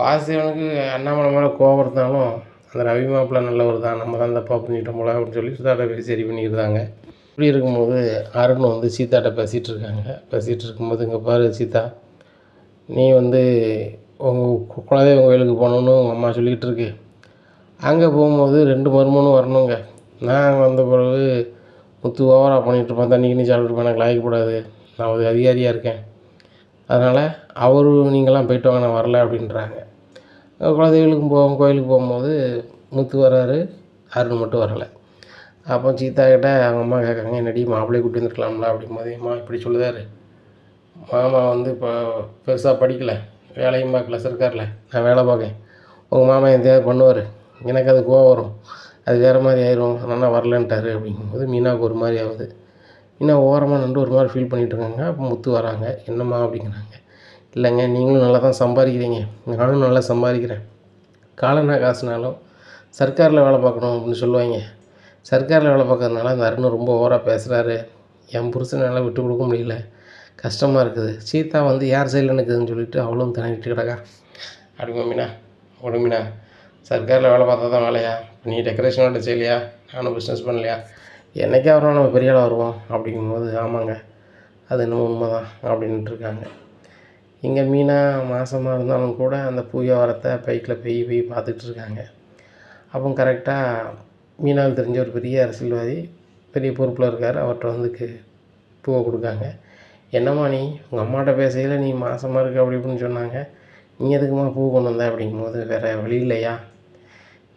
வாசுதேவனுக்கு அண்ணாமலை மேலே கோவம் இருந்தாலும் அந்த ரவி மாப்பிள்ளை நல்லவர் தான், நம்ம தான் தப்பாக புரிஞ்சுக்கிட்டோம் போல அப்படின்னு சொல்லி சீதாட்ட பேசி சரி பண்ணியிருந்தாங்க. இப்படி இருக்கும்போது அருண் வந்து சீதாட்ட பேசிகிட்டு இருக்காங்க. பேசிகிட்டு இருக்கும்போது, இங்கே பாரு சீதா, நீ வந்து உங்கள் குலதெய்வம் கோயிலுக்கு போகணுன்னு உங்கள் அம்மா சொல்லிகிட்டு இருக்கு, அங்கே போகும்போது 2 மருமகனும் வரணுங்க, நான் வந்த பிறகு முத்து ஓவராக பண்ணிகிட்ருப்பேன், தண்ணி கிண்ணி சாப்பிட்டுருப்பேன், எனக்கு லாய்க்கக்கூடாது, நான் ஒரு அதிகாரியாக இருக்கேன், அதனால் நீங்களாம் போய்ட்டு வாங்க, நான் வரல அப்படின்றாங்க. கோயிலுக்கு போகும்போது முத்து வர்றாரு, அருண் மட்டும் வரலை. அப்போ சீதா கிட்ட அவங்க அம்மா கேட்குறாங்க, என்னடி மாப்பிள்ளையை கூட்டி வந்துருக்கலாம்ல அப்படிங்கும்போது, அம்மா இப்படி சொல்லுதாரு, மாமா வந்து இப்போ பெருசாக படிக்கலை, வேலையும் பார்க்கல, சர்க்காரில் நான் வேலை பார்க்கேன், உங்கள் மாமா எந்தையாவது பண்ணுவார், எனக்கு அது கோவம் வரும், அது வேறு மாதிரி ஆயிரும், அதனால் வரலன்ட்டார் அப்படிங்கும்போது மீனாவுக்கு ஒரு மாதிரி ஆகுது. மீனா ஓரமாக நின்று ஒரு மாதிரி ஃபீல் பண்ணிகிட்ருக்காங்க. அப்போ முத்து வராங்க, என்னம்மா அப்படிங்கிறாங்க. இல்லைங்க, நீங்களும் நல்லா தான் சம்பாதிக்கிறீங்க, நானும் நல்லா சம்பாதிக்கிறேன், காலனா காசுனாலும் சர்க்காரில் வேலை பார்க்கணும் அப்படின்னு சொல்லுவாங்க, சர்க்காரில் வேலை பார்க்கறதுனால அந்த அருண் ரொம்ப ஓவராக பேசுகிறாரு, என் புருஷனால் விட்டு கொடுக்க முடியல, கஷ்டமாக இருக்குது, சீதா வந்து யார் சைடில் நிற்குதுன்னு சொல்லிட்டு அவளும் தனிட்டு கிடக்கா அப்படிங்க. மீனா சர்க்காரில் வேலை பார்த்தா தான் வேலையா, நீ டெக்கரேஷன் வேலை செய்யலையா, நானும் பிஸ்னஸ் பண்ணலையா, என்றைக்கே வரணும் நம்ம பெரிய ஆளாக வருவோம் அப்படிங்கும்போது, ஆமாங்க அது இன்னும் உண்மை தான் அப்படின்ட்டு இருக்காங்க. இங்கே மீனா மாதமாக இருந்தாலும் கூட அந்த பூ வியாபாரத்தை பைக்கில் போய் பார்த்துக்கிட்டு இருக்காங்க. அப்போ கரெக்டாக மீனாவுக்கு தெரிஞ்ச ஒரு பெரிய அரசியல்வாதி பெரிய பொறுப்பில் இருக்கார், அவர்கிட்ட வந்து பூவை கொடுக்காங்க. என்னம்மா நீ உங்கள் அம்மாட்ட பேசையில் நீ மாதமாக இருக்க அப்படி இப்படின்னு சொன்னாங்க, நீ எதுக்குமா பூ கொண்டு வந்த அப்படிங்கும்போது, வேறு வழி இல்லையா,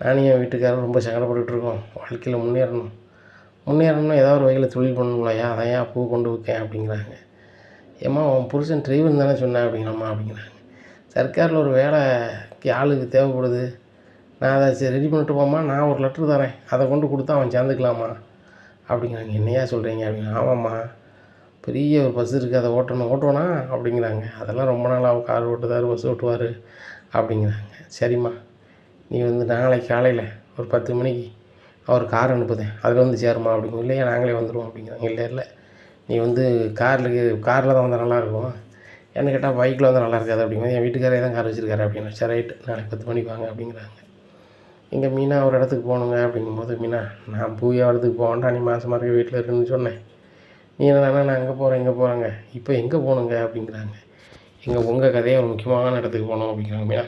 நானும் என் வீட்டுக்காரரும் ரொம்ப சங்கடப்பட்டுட்ருக்கோம். வாழ்க்கையில் முன்னேறணும்னா ஏதாவது ஒரு வகையில் தொழில் பண்ணணும்லையா, அதான் ஏன் பூ கொண்டு வைக்கேன் அப்படிங்கிறாங்க. ஏம்மா உன் புருஷன் டிரைவர் தானே சொன்னேன் அப்படிங்கிறம்மா அப்படிங்கிறாங்க. சர்க்காரில் ஒரு வேலைக்கு ஆளுக்கு தேவைப்படுது, நான் அதை சரி ரெடி பண்ணிட்டு போம்மா, நான் ஒரு லெட்ரு தரேன், அதை கொண்டு கொடுத்தா அவன் சேர்ந்துக்கலாமா அப்படிங்கிறாங்க. என்னையா சொல்கிறீங்க அப்படிங்க. ஆமாம்மா, பெரிய ஒரு பஸ் இருக்குது, அதை ஓட்டுவானா அப்படிங்கிறாங்க. அதெல்லாம் ரொம்ப நாளாக கார் ஓட்டுவார், பஸ் ஓட்டுவார் அப்படிங்கிறாங்க. சரிம்மா, நீ வந்து நாளைக்கு காலையில் ஒரு 10 மணிக்கு அவர் கார் அனுப்புதேன், அதில் வந்து சேருமா அப்படிங்க. இல்லையா நாங்களே வந்துடுவோம் அப்படிங்கிறாங்க. இல்லை நீ வந்து காரில் தான் வந்தால் நல்லாயிருக்கும், ஏன்னு கேட்டால் பைக்கில் வந்தால் நல்லா இருக்காது அப்படிங்கும்போது, என் வீட்டுக்காரே தான் கார் வச்சுருக்காரு அப்படின்னா. சரி ரைட்டு, நாளைக்கு 10 மணிக்கு வாங்க அப்படிங்கிறாங்க. இங்கே மீனா ஒரு இடத்துக்கு போகணுங்க அப்படிங்கும்போது, மீனா நான் பூயா இடத்துக்கு போகண்டா, நீ மாதமாக இருக்க வீட்டில் இருக்குன்னு சொன்னேன், நீ என்னன்னா நான் இங்கே போகிறேங்க, இப்போ எங்கே போகணுங்க அப்படிங்கிறாங்க. உங்கள் கதையை ஒரு முக்கியமான இடத்துக்கு போகணும் அப்படிங்கிறாங்க. மீனா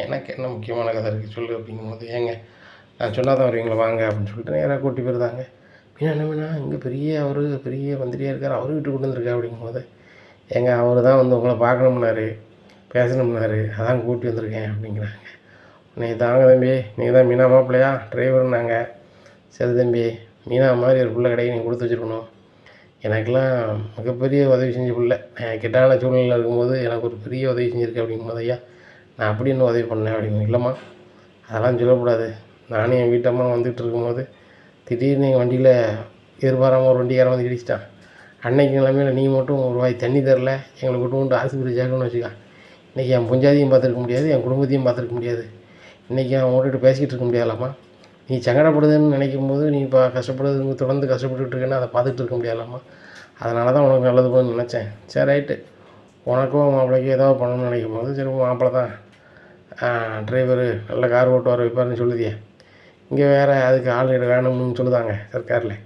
எனக்கு என்ன முக்கியமான கதை இருக்குது சொல்லு அப்படிங்கும்போது, ஏங்க நான் சொன்னால் தான் வருவீங்களா வாங்க அப்படின்னு சொல்லிட்டு நேராக கூட்டி போயிருந்தாங்க. மீனா என்ன மீனா இங்கே பெரிய மந்திரியாக இருக்கார், அவர் வீட்டுக்கு கொண்டு வந்திருக்கா அப்படிங்கும்போது, ஏங்க அவர் தான் வந்து உங்களை பார்க்கணும்னாரு, பேசணும்னாரு, அதான் கூட்டி வந்திருக்கேன் அப்படிங்கிறாங்க. நீங்கள் தாங்க தம்பி, நீங்கள் தான் மீனா மாப்பிள்ளையா டிரைவருன்னாங்க. சரி தம்பி, மீனா மாதிரி ஒரு பிள்ளை கடைக்கு நீங்கள் கொடுத்து வச்சுருக்கணும், எனக்கெல்லாம் மிகப்பெரிய உதவி செஞ்ச பிள்ளை, நான் கெட்டான சூழ்நிலையில் இருக்கும்போது எனக்கு ஒரு பெரிய உதவி செஞ்சுருக்கேன் அப்படிங்கும்போது, ஐயா நான் அப்படி என்ன உதவி பண்ணேன் அப்படிங்க. இல்லைம்மா அதெல்லாம் சொல்லக்கூடாது, நானும் என் வீட்டம்மா வந்துகிட்டு இருக்கும்போது திடீர்னு எங்கள் வண்டியில் எதிர்பாராமல் ஒரு வண்டிக்காரன் வந்து இடிச்சிட்டான். அன்னைக்கு நிலைமையில் நீ மட்டும் ஒரு வாய் தண்ணி தரல, எங்களை கொண்டு ஆஸ்பத்திரி சேர்க்கணும்னு வச்சுக்கா, இன்றைக்கி என் பொஞ்சாதியும் பார்த்துருக்க முடியாது, என் குடும்பத்தையும் பார்த்துருக்க முடியாது, இன்றைக்கி அவன் ஓட்டிகிட்டு பேசிக்கிட்டு இருக்க முடியாதலாமா, நீ சங்கடப்படுதுன்னு நினைக்கும் போது நீ இப்போ கஷ்டப்படுறது தொடர்ந்து கஷ்டப்பட்டுட்டு இருக்கேன்னா அதை பார்த்துட்டு இருக்க முடியாதலாமா, அதனால தான் உனக்கு நல்லது போகணும்னு நினச்சேன். சரி ரைட்டு, உனக்கும் மாப்பிள்ளைக்கு ஏதாவது பண்ணணும்னு நினைக்கும் போது, சரி மாப்பிள்ளை தான் டிரைவரு நல்ல கார் ஓட்டுவார் வைப்பார்னு சொல்லுதியே, இங்கே வேறு அதுக்கு ஆள் வேணும்னு சொல்லுதாங்க சர்க்காரில்,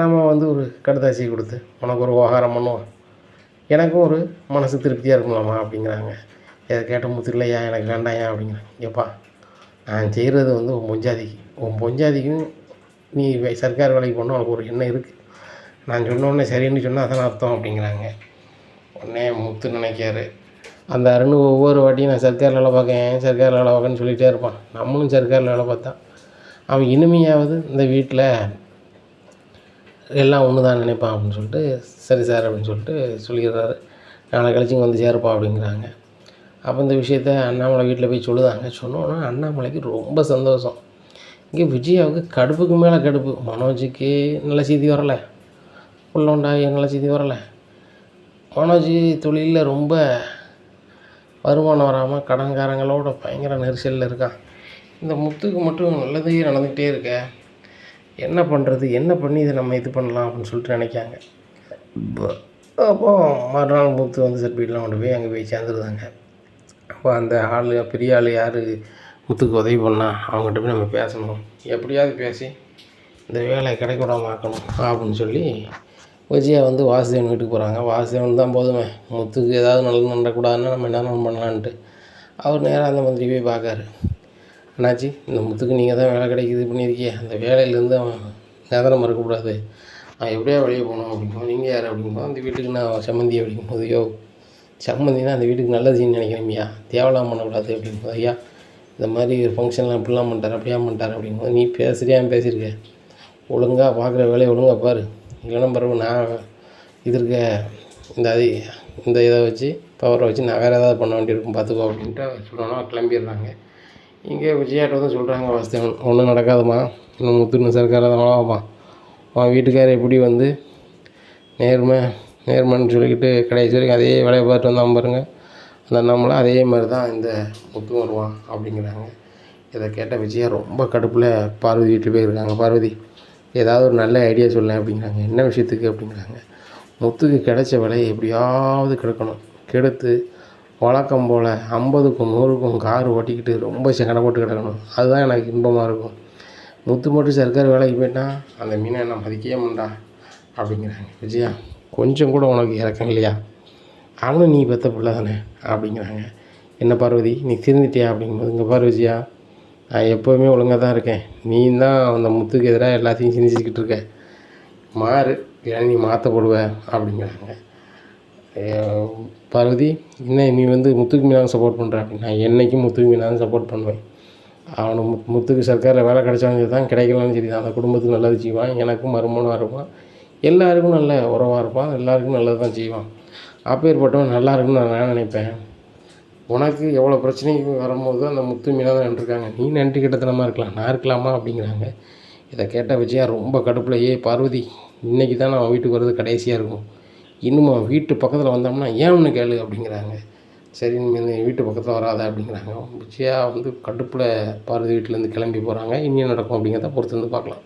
நம்ம வந்து ஒரு கடுதாசி கொடுத்து உனக்கு ஒரு விவகாரம் பண்ணுவோம், எனக்கும் ஒரு மனசு திருப்தியாக இருக்கலாமா அப்படிங்கிறாங்க. இதை கேட்ட முத்து இல்லையா எனக்கு வேண்டாயா அப்படிங்கிறாங்க. எப்பா நான் செய்கிறது வந்து உன் பொஞ்சாதிக்கும் நீ சர்க்கார் வேலைக்கு போனால் உனக்கு ஒரு எண்ணம் இருக்குது, நான் சொன்னோடனே சரின்னு சொன்னால் அதான் அர்த்தம் அப்படிங்கிறாங்க. உடனே முத்து நினைக்காரு, அந்த அருண் ஒவ்வொரு வாட்டியும் நான் சர்க்காரில் வேலை பார்க்கேன்னு சொல்லிகிட்டே இருப்பான், நம்மளும் சர்க்காரில் வேலை பார்த்தா அவன் இனிமையாவது இந்த வீட்டில் எல்லாம் ஒன்று தான் நினைப்பான் அப்படின்னு சொல்லிட்டு, சரி சார் அப்படின்னு சொல்லிட்டு சொல்லிடுறாரு. நாளை கழிச்சு இங்கே வந்து சேருப்பா அப்படிங்கிறாங்க. அப்போ இந்த விஷயத்த அண்ணாமலை வீட்டில் போய் சொல்லுதாங்க. சொன்னோன்னா அண்ணாமலைக்கு ரொம்ப சந்தோஷம். இங்கே விஜயாவுக்கு கடுப்புக்கு மேலே கடுப்பு. மனோஜுக்கு நல்ல செய்தி வரலை, உள்ளோண்டாகி நல்ல செய்தி வரலை, மனோஜ் தொழிலில் ரொம்ப வருமானம் வராமல் கடன்காரங்களோட பயங்கர நெரிசலில் இருக்கான். இந்த முத்துக்கு மட்டும் நல்லதே நடந்துக்கிட்டே இருக்க, என்ன பண்ணுறது, என்ன பண்ணி இதை நம்ம இது பண்ணலாம் அப்படின்னு சொல்லிட்டு நினைக்காங்க. அப்போது மறுநாள் முத்து வந்து சர்டிஃபிகேட்லாம் கொண்டு போய் அங்கே போய் சேர்ந்துருந்தாங்க. அப்போ அந்த பெரிய ஆள் யார் முத்துக்கு உதவி பண்ணால் அவங்ககிட்ட போய் நம்ம பேசணும், எப்படியாவது பேசி இந்த வேலையை கிடைக்க விடாமல் ஆக்கணும் அப்படின்னு சொல்லி விஜயா வந்து வாசுதேவன் வீட்டுக்கு போகிறாங்க. வாசுதேவன் தான் போதுமே, முத்துக்கு ஏதாவது நல்லது நடக்கூடாதுன்னா நம்ம என்ன பண்ணலான்ட்டு அவர் நேராக அந்த மந்திரி போய் பார்க்காரு. என்னாச்சு, இந்த முத்துக்கு நீங்கள் தான் வேலை கிடைக்கிது பண்ணியிருக்கிய, அந்த வேலையிலேருந்து அவன் நேரம் மறக்கக்கூடாது, நான் எப்படியா வெளியே போகணும் அப்படிங்கும்போது, நீங்கள் யார் அப்படிங்கும்போது, அந்த வீட்டுக்கு நான் சம்மந்தி அப்படிங்கும்போது, சம்மந்தினா அந்த வீட்டுக்கு நல்லது செய்யணும்னு நினைக்கிறேன்யா, தேவலாம் பண்ணக்கூடாது அப்படிங்கும்போது, ஐயா இந்த மாதிரி ஒரு ஃபங்க்ஷன்லாம் இப்படிலாம் பண்ணிட்டார் அப்படியா பண்ணிட்டார் அப்படிங்கும்போது, நீ பேசியிருக்க, ஒழுங்காக பார்க்குற வேலையை ஒழுங்காக பாரு, இல்லைன்னா பிறகு நான் இந்த இதை வச்சு பவரை வச்சு நான் வேறு ஏதாவது பண்ண வேண்டியிருக்கும் பார்த்துக்கோ அப்படின்ட்டு சொன்னோன்னா கிளம்பிடுறாங்க. இங்கே விஜயாட்ட வந்து சொல்கிறாங்க வாசுதேவன், ஒன்றும் நடக்காதுமா, இன்னும் முத்துன்னு சர்க்கார தான் வளவாப்பான், அவன் வீட்டுக்காரர் எப்படி வந்து நேர்மைன்னு சொல்லிக்கிட்டு கடைசி வரைக்கும் அதே வேலையை பார்த்துட்டு வந்தான் பாருங்க, அந்த நம்மளும் அதே மாதிரி தான் இந்த முத்தும் வருவான் அப்படிங்கிறாங்க. இதை கேட்ட விஜயா ரொம்ப கடுப்பில் பார்வதி வீட்டு போயிருக்காங்க. பார்வதி ஏதாவது ஒரு நல்ல ஐடியா சொல்லேன் அப்படிங்கிறாங்க. என்ன விஷயத்துக்கு அப்படிங்கிறாங்க. முத்துக்கு கிடைச்ச விலையை எப்படியாவது கெடுத்து வழக்கம் போல் 50க்கும் 100க்கும் கார் ஓட்டிக்கிட்டு ரொம்ப சங்கடப்பட்டு கிடக்கணும், அதுதான் எனக்கு இன்பமாக இருக்கும். முத்து மட்டும் சர்க்கார் வேலைக்கு போயிட்டான், அந்த மீனை நான் மதிக்கவே மாட்டா அப்படிங்கிறாங்க. விஜயா கொஞ்சம் கூட உனக்கு இறக்கம் இல்லையா, அவனும் நீ பெற்ற பிள்ளை தானே அப்படிங்கிறாங்க. என்ன பார்வதி நீ திருந்திட்டியா அப்படிங்கும்போது, இங்கே பாரு விஜயா, நான் எப்போவுமே ஒழுங்காக தான் இருக்கேன், நீ தான் அந்த முத்துக்கு எதிராக எல்லாத்தையும் சிந்திச்சுக்கிட்டு இருக்க, மாறு ஏன்னா நீ மாற்றப்படுவ அப்படிங்கிறாங்க. பார்வதி என்ன நீ வந்து முத்துக்கு மீனாக சப்போர்ட் பண்ணுற அப்படின்னா என்றைக்கும் முத்துக்கு மீனாக தான் சப்போர்ட் பண்ணுவேன். அவனுக்கு முத்துக்கு சர்க்காரில் வேலை கிடைச்சாலும் சரி தான், கிடைக்கலனாலும் சரி தான், அந்த குடும்பத்துக்கு நல்லது செய்வான், எனக்கும் மருமகனாக இருப்பான், எல்லாருக்கும் நல்ல உறவாக இருப்பான், எல்லாருக்கும் நல்லது தான் செய்வான். அப்பேற்பட்டவன் நல்லா இருக்குன்னு நான் நினைப்பேன். உனக்கு எவ்வளோ பிரச்சனைக்கு வரும்போது அந்த முத்து மீனாக தான் நின்றுருக்காங்க, நீ நன்றி கெட்டத்தனமாக இருக்கலாம், நான் இருக்கலாமா அப்படிங்கிறாங்க. இதை கேட்ட விஜயா ரொம்ப கடுப்பில், பார்வதி இன்றைக்கி தான் நான் வீட்டுக்கு வர்றது கடைசியாக இருக்கும், இன்னும் வீட்டு பக்கத்தில் வந்தோம்னா ஏன் ஒன்று கேளு அப்படிங்கிறாங்க. சரி நீங்கள் வீட்டு பக்கத்தில் வராத அப்படிங்கிறாங்க. விஜயா வந்து கடுப்பில் பார்வதி வீட்டிலேருந்து கிளம்பி போகிறாங்க. இனி நடக்கும் அப்படிங்கிறத பொறுத்து வந்து பார்க்கலாம்.